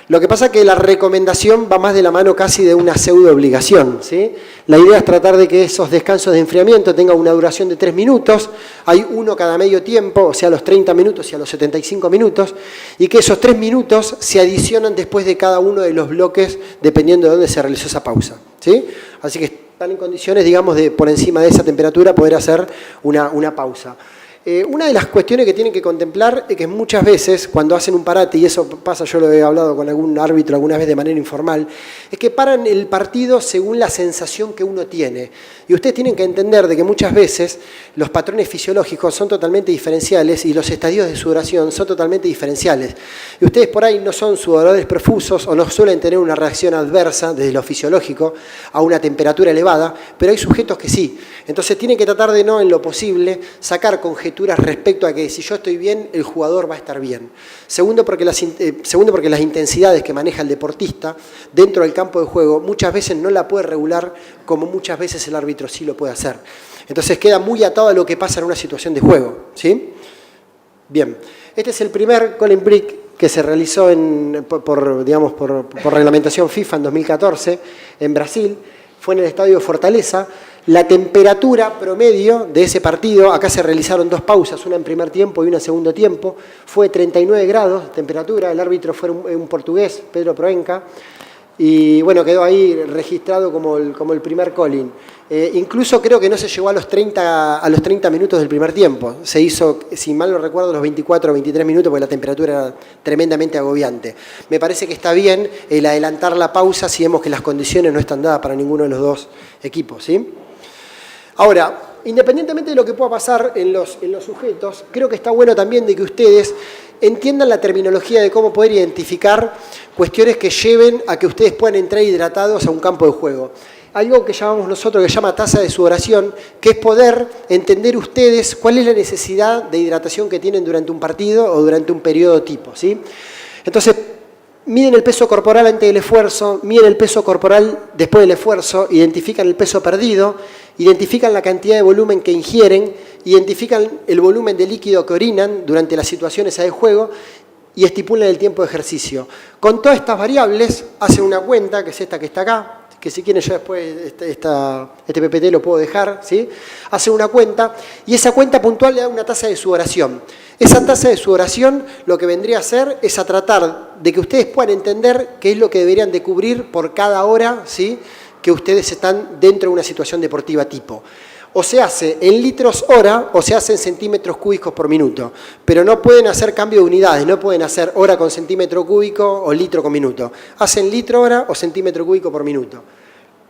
Lo que pasa es que la recomendación va más de la mano casi de una pseudo obligación, ¿sí? La idea es tratar de que esos descansos de enfriamiento tengan una duración de 3 minutos, hay uno cada medio tiempo, o sea, a los 30 minutos y a los 75 minutos, y que esos 3 minutos se adicionan después de cada uno de los bloques, dependiendo de dónde se realizó esa pausa, ¿sí? Así que están en condiciones, digamos, de por encima de esa temperatura poder hacer una pausa. Una de las cuestiones que tienen que contemplar es que muchas veces cuando hacen un parate, y eso pasa, yo lo he hablado con algún árbitro alguna vez de manera informal, es que paran el partido según la sensación que uno tiene. Y ustedes tienen que entender de que muchas veces los patrones fisiológicos son totalmente diferenciales y los estadios de sudoración son totalmente diferenciales. Y ustedes por ahí no son sudadores profusos o no suelen tener una reacción adversa desde lo fisiológico a una temperatura elevada, pero hay sujetos que sí. Entonces tienen que tratar de no, en lo posible, sacar conjeturas respecto a que si yo estoy bien, el jugador va a estar bien. Segundo, porque las intensidades que maneja el deportista dentro del campo de juego muchas veces no la puede regular como muchas veces el árbitro sí lo puede hacer. Entonces queda muy atado a lo que pasa en una situación de juego, ¿sí? Bien, este es el primer cooling break que se realizó por reglamentación FIFA en 2014 en Brasil, fue en el estadio Fortaleza. La temperatura promedio de ese partido, acá se realizaron 2 pausas, una en primer tiempo y una en segundo tiempo, fue 39 grados de temperatura, el árbitro fue un portugués, Pedro Proenca, y bueno, quedó ahí registrado como el primer calling. Incluso creo que no se llegó a los 30 minutos del primer tiempo. Se hizo, si mal no recuerdo, los 24 o 23 minutos porque la temperatura era tremendamente agobiante. Me parece que está bien el adelantar la pausa si vemos que las condiciones no están dadas para ninguno de los dos equipos, ¿sí? Ahora, independientemente de lo que pueda pasar en los sujetos, creo que está bueno también de que ustedes entiendan la terminología de cómo poder identificar cuestiones que lleven a que ustedes puedan entrar hidratados a un campo de juego. Algo que llamamos nosotros, que se llama tasa de sudoración, que es poder entender ustedes cuál es la necesidad de hidratación que tienen durante un partido o durante un periodo tipo, ¿sí? Entonces, miden el peso corporal antes del esfuerzo, miden el peso corporal después del esfuerzo, identifican el peso perdido, identifican la cantidad de volumen que ingieren, identifican el volumen de líquido que orinan durante las situaciones de juego y estipulan el tiempo de ejercicio. Con todas estas variables, hacen una cuenta, que es esta que está acá, que si quieren yo después este PPT lo puedo dejar, ¿sí? Hacen una cuenta y esa cuenta puntual le da una tasa de sudoración. Esa tasa de sudoración lo que vendría a hacer es a tratar de que ustedes puedan entender qué es lo que deberían de cubrir por cada hora, ¿sí?, que ustedes están dentro de una situación deportiva tipo. O se hace en litros hora o se hace en centímetros cúbicos por minuto. Pero no pueden hacer cambio de unidades, no pueden hacer hora con centímetro cúbico o litro con minuto. Hacen litro hora o centímetro cúbico por minuto.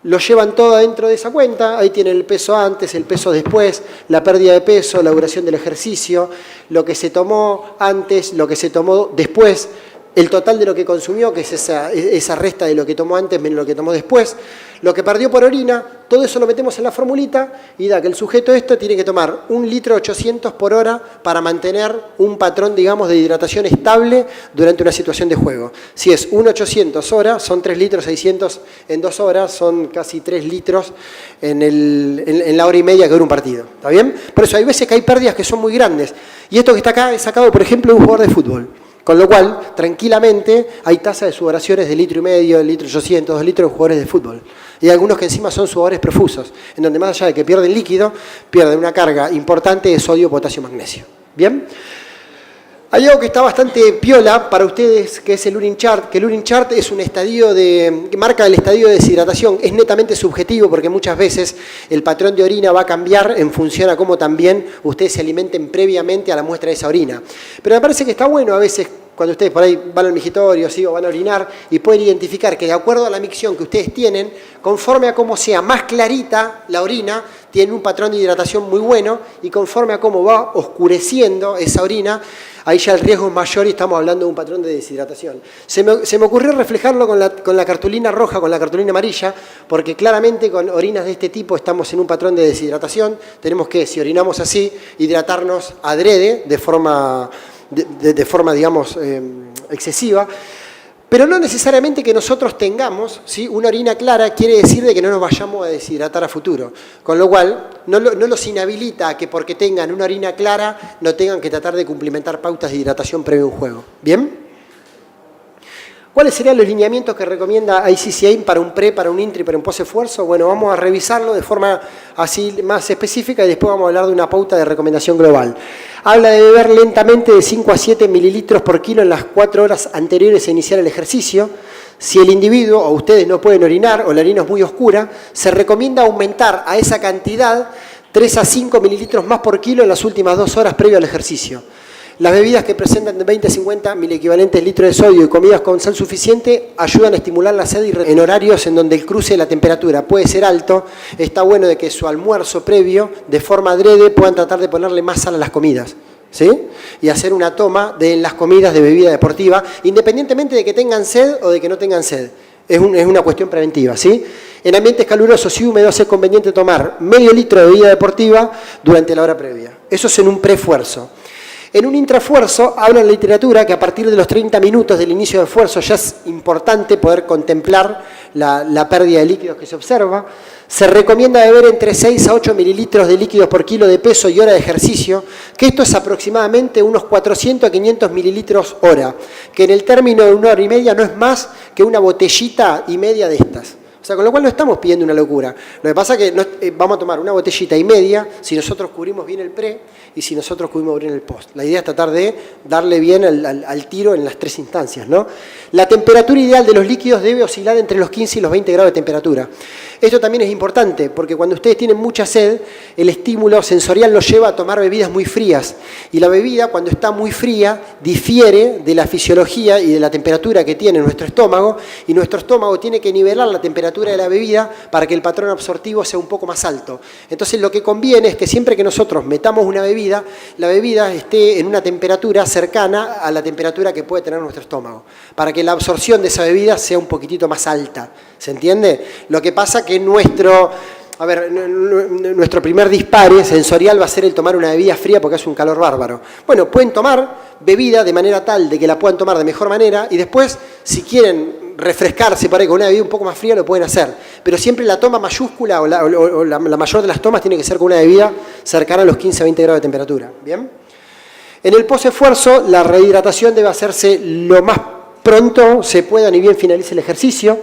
Lo llevan todo dentro de esa cuenta, ahí tienen el peso antes, el peso después, la pérdida de peso, la duración del ejercicio, lo que se tomó antes, lo que se tomó después, el total de lo que consumió, que es esa resta de lo que tomó antes menos lo que tomó después, lo que perdió por orina, todo eso lo metemos en la formulita y da que el sujeto tiene que tomar 1 litro 800 por hora para mantener un patrón, digamos, de hidratación estable durante una situación de juego. Si es 1.800 horas, son 3 litros 600 en 2 horas, son casi 3 litros en la hora y media que dura un partido. ¿Está bien? Por eso hay veces que hay pérdidas que son muy grandes. Y esto que está acá es sacado, por ejemplo, de un jugador de fútbol. Con lo cual, tranquilamente, hay tasas de sudoraciones de 1,5 litros, litro 800, 2 litros de jugadores de fútbol. Y hay algunos que encima son sudores profusos, en donde más allá de que pierden líquido, pierden una carga importante de sodio, potasio, magnesio. ¿Bien? Hay algo que está bastante piola para ustedes, que es el urine chart, que el urine chart es un estadio que marca el estadio de deshidratación. Es netamente subjetivo porque muchas veces el patrón de orina va a cambiar en función a cómo también ustedes se alimenten previamente a la muestra de esa orina. Pero me parece que está bueno a veces cuando ustedes por ahí van al migitorio, ¿sí?, o van a orinar y pueden identificar que de acuerdo a la micción que ustedes tienen, conforme a cómo sea más clarita la orina, tienen un patrón de hidratación muy bueno y conforme a cómo va oscureciendo esa orina, ahí ya el riesgo es mayor y estamos hablando de un patrón de deshidratación. Se me ocurrió reflejarlo con la cartulina roja, con la cartulina amarilla, porque claramente con orinas de este tipo estamos en un patrón de deshidratación. Tenemos que, si orinamos así, hidratarnos adrede, de forma digamos, excesiva. Pero no necesariamente que nosotros tengamos, ¿sí?, una orina clara quiere decir de que no nos vayamos a deshidratar a futuro. Con lo cual, no los inhabilita a que porque tengan una orina clara no tengan que tratar de cumplimentar pautas de hidratación previo a un juego. ¿Bien? ¿Cuáles serían los lineamientos que recomienda ICCA para un pre, para un intra y para un post-esfuerzo? Bueno, vamos a revisarlo de forma así más específica y después vamos a hablar de una pauta de recomendación global. Habla de beber lentamente de 5 a 7 mililitros por kilo en las 4 horas anteriores a iniciar el ejercicio. Si el individuo o ustedes no pueden orinar o la orina es muy oscura, se recomienda aumentar a esa cantidad 3 a 5 mililitros más por kilo en las últimas 2 horas previo al ejercicio. Las bebidas que presentan de 20 a 50 miliequivalentes litros de sodio y comidas con sal suficiente ayudan a estimular la sed en horarios en donde el cruce de la temperatura puede ser alto. Está bueno de que su almuerzo previo, de forma adrede, puedan tratar de ponerle más sal a las comidas, ¿sí? Y hacer una toma de las comidas de bebida deportiva, independientemente de que tengan sed o de que no tengan sed. Es una cuestión preventiva, ¿sí? En ambientes calurosos y húmedos es conveniente tomar medio litro de bebida deportiva durante la hora previa. Eso es en un preesfuerzo. En un intraesfuerzo habla en la literatura que a partir de los 30 minutos del inicio del esfuerzo ya es importante poder contemplar la pérdida de líquidos que se observa. Se recomienda beber entre 6 a 8 mililitros de líquidos por kilo de peso y hora de ejercicio, que esto es aproximadamente unos 400 a 500 mililitros hora, que en el término de 1 hora y media no es más que una botellita y media de estas. O sea, con lo cual no estamos pidiendo una locura. Lo que pasa es que vamos a tomar una botellita y media si nosotros cubrimos bien el pre y si nosotros cubrimos bien el post. La idea es tratar de darle bien al tiro en las 3 instancias, ¿no? La temperatura ideal de los líquidos debe oscilar entre los 15 y los 20 grados de temperatura. Esto también es importante, porque cuando ustedes tienen mucha sed, el estímulo sensorial los lleva a tomar bebidas muy frías. Y la bebida, cuando está muy fría, difiere de la fisiología y de la temperatura que tiene nuestro estómago, y nuestro estómago tiene que nivelar la temperatura de la bebida para que el patrón absortivo sea un poco más alto. Entonces lo que conviene es que siempre que nosotros metamos una bebida, la bebida esté en una temperatura cercana a la temperatura que puede tener nuestro estómago, para que la absorción de esa bebida sea un poquitito más alta. ¿Se entiende? Lo que pasa que nuestro primer dispare sensorial va a ser el tomar una bebida fría porque hace un calor bárbaro. Bueno, pueden tomar bebida de manera tal de que la puedan tomar de mejor manera y después, si quieren refrescarse para con una bebida un poco más fría, lo pueden hacer. Pero siempre la toma mayúscula o la mayor de las tomas tiene que ser con una bebida cercana a los 15-20 grados de temperatura. ¿Bien? En el posesfuerzo, la rehidratación debe hacerse lo más pronto se pueda, ni bien finalice el ejercicio.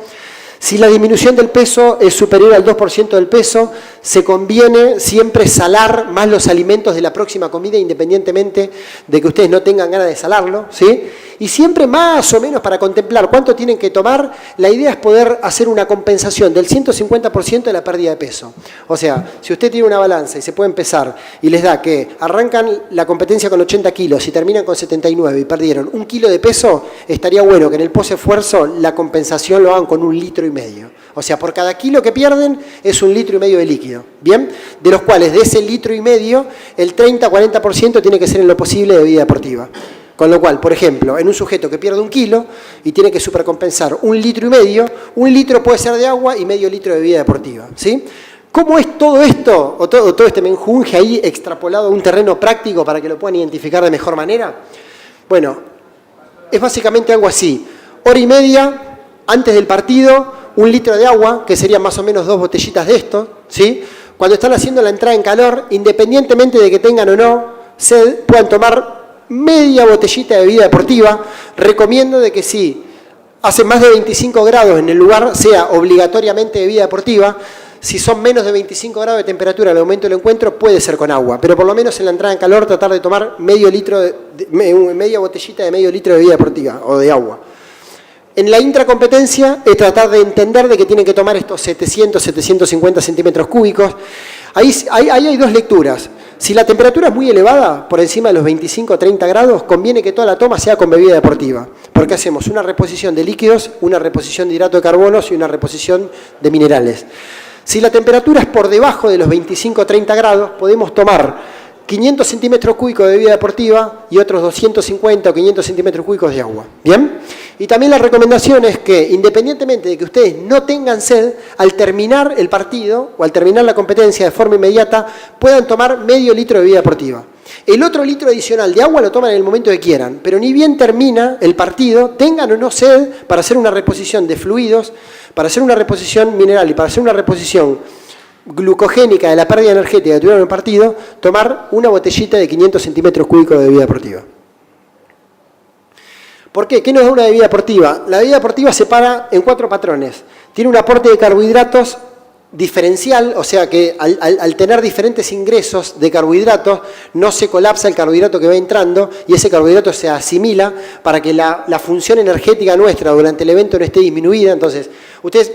Si la disminución del peso es superior al 2% del peso, se conviene siempre salar más los alimentos de la próxima comida, independientemente de que ustedes no tengan ganas de salarlo, ¿sí? Y siempre más o menos para contemplar cuánto tienen que tomar, la idea es poder hacer una compensación del 150% de la pérdida de peso. O sea, si usted tiene una balanza y se puede empezar y les da que arrancan la competencia con 80 kilos y terminan con 79 y perdieron 1 kilo de peso, estaría bueno que en el posesfuerzo la compensación lo hagan con 1,5 litros. O sea, por cada kilo que pierden es 1,5 litros de líquido. ¿Bien? De los cuales de ese 1,5 litros, el 30-40% tiene que ser en lo posible de bebida deportiva. Con lo cual, por ejemplo, en un sujeto que pierde 1 kilo y tiene que supercompensar 1,5 litros, 1 litro puede ser de agua y medio litro de bebida deportiva. ¿Sí? ¿Cómo es todo esto, o todo este menjunje ahí extrapolado a un terreno práctico para que lo puedan identificar de mejor manera? Bueno, es básicamente algo así. 1h30 antes del partido, 1 litro de agua, que serían más o menos 2 botellitas de esto, ¿sí? Cuando están haciendo la entrada en calor, independientemente de que tengan o no sed, puedan tomar media botellita de bebida deportiva. Recomiendo de que si hace más de 25 grados en el lugar, sea obligatoriamente bebida deportiva. Si son menos de 25 grados de temperatura al momento del encuentro, puede ser con agua. Pero por lo menos en la entrada en calor, tratar de tomar media botellita de medio litro de bebida deportiva o de agua. En la intracompetencia es tratar de entender de que tienen que tomar estos 700-750 centímetros cúbicos. Ahí hay dos lecturas. Si la temperatura es muy elevada, por encima de los 25-30 grados, conviene que toda la toma sea con bebida deportiva, porque hacemos una reposición de líquidos, una reposición de hidrato de carbonos y una reposición de minerales. Si la temperatura es por debajo de los 25-30 grados, podemos tomar 500 centímetros cúbicos de bebida deportiva y otros 250 o 500 centímetros cúbicos de agua. ¿Bien? Y también la recomendación es que, independientemente de que ustedes no tengan sed, al terminar el partido o al terminar la competencia de forma inmediata, puedan tomar medio litro de bebida deportiva. El otro litro adicional de agua lo toman en el momento que quieran, pero ni bien termina el partido, tengan o no sed, para hacer una reposición de fluidos, para hacer una reposición mineral y para hacer una reposición glucogénica de la pérdida energética que tuvieron en el partido, tomar una botellita de 500 centímetros cúbicos de bebida deportiva. ¿Por qué? ¿Qué nos da una bebida deportiva? La bebida deportiva se para en 4 patrones. Tiene un aporte de carbohidratos diferencial, o sea que al tener diferentes ingresos de carbohidratos, no se colapsa el carbohidrato que va entrando y ese carbohidrato se asimila para que la función energética nuestra durante el evento no esté disminuida. Entonces, ustedes...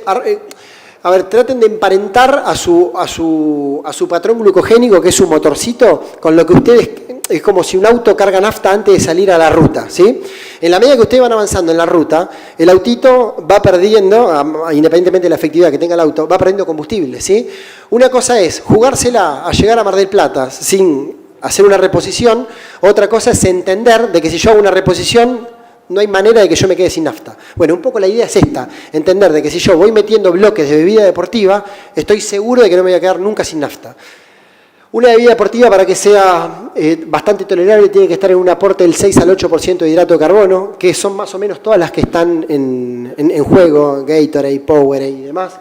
traten de emparentar a su patrón glucogénico, que es su motorcito, con lo que ustedes... Es como si un auto carga nafta antes de salir a la ruta, ¿sí? En la medida que ustedes van avanzando en la ruta, el autito va perdiendo, independientemente de la efectividad que tenga el auto, va perdiendo combustible, ¿sí? Una cosa es jugársela a llegar a Mar del Plata sin hacer una reposición. Otra cosa es entender de que si yo hago una reposición, no hay manera de que yo me quede sin nafta. Bueno, un poco la idea es esta, entender de que si yo voy metiendo bloques de bebida deportiva, estoy seguro de que no me voy a quedar nunca sin nafta. Una bebida deportiva, para que sea bastante tolerable, tiene que estar en un aporte del 6 al 8% de hidrato de carbono, que son más o menos todas las que están en juego, Gatorade, Powerade y demás.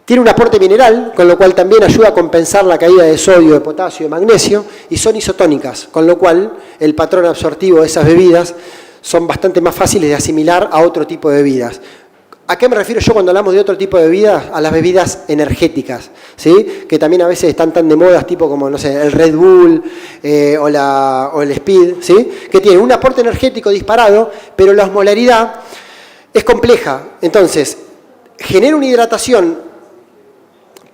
Tiene un aporte mineral, con lo cual también ayuda a compensar la caída de sodio, de potasio, de magnesio, y son isotónicas, con lo cual el patrón absortivo de esas bebidas son bastante más fáciles de asimilar a otro tipo de bebidas. ¿A qué me refiero yo cuando hablamos de otro tipo de bebidas? A las bebidas energéticas, ¿sí? Que también a veces están tan de moda, tipo como, no sé, el Red Bull o el Speed, ¿sí? Que tienen un aporte energético disparado, pero la osmolaridad es compleja. Entonces, genera una hidratación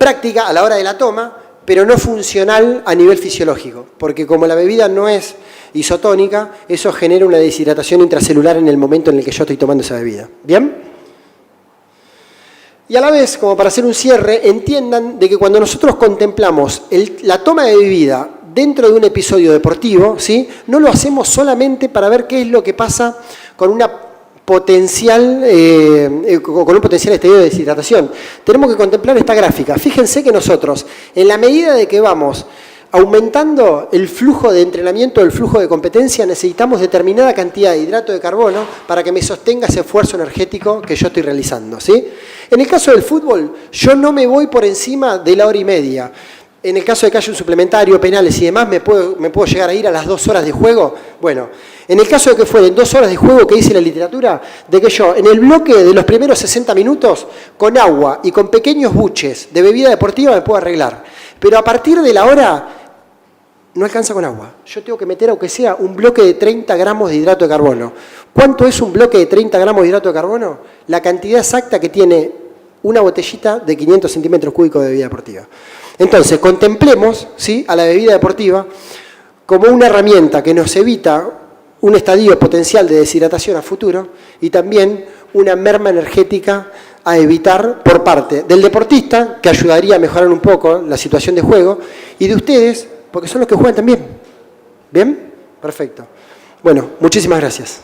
práctica a la hora de la toma, pero no funcional a nivel fisiológico, porque como la bebida no es isotónica, eso genera una deshidratación intracelular en el momento en el que yo estoy tomando esa bebida. ¿Bien? Y a la vez, como para hacer un cierre, entiendan de que cuando nosotros contemplamos la toma de bebida dentro de un episodio deportivo, ¿sí? No lo hacemos solamente para ver qué es lo que pasa con un potencial estadio de deshidratación. Tenemos que contemplar esta gráfica. Fíjense que nosotros, en la medida de que vamos aumentando el flujo de entrenamiento, el flujo de competencia, necesitamos determinada cantidad de hidrato de carbono para que me sostenga ese esfuerzo energético que yo estoy realizando, ¿sí? En el caso del fútbol, yo no me voy por encima de la hora y media. En el caso de que haya un suplementario, penales y demás, ¿me puedo llegar a ir a las 2 horas de juego? Bueno, en el caso de que fueran 2 horas de juego que dice la literatura, de que yo en el bloque de los primeros 60 minutos, con agua y con pequeños buches de bebida deportiva me puedo arreglar. Pero a partir de la hora, no alcanza con agua. Yo tengo que meter, aunque sea, un bloque de 30 gramos de hidrato de carbono. ¿Cuánto es un bloque de 30 gramos de hidrato de carbono? La cantidad exacta que tiene una botellita de 500 centímetros cúbicos de bebida deportiva. Entonces, contemplemos, ¿sí?, a la bebida deportiva como una herramienta que nos evita un estadio potencial de deshidratación a futuro y también una merma energética a evitar por parte del deportista, que ayudaría a mejorar un poco la situación de juego, y de ustedes, porque son los que juegan también. ¿Bien? Perfecto. Bueno, muchísimas gracias.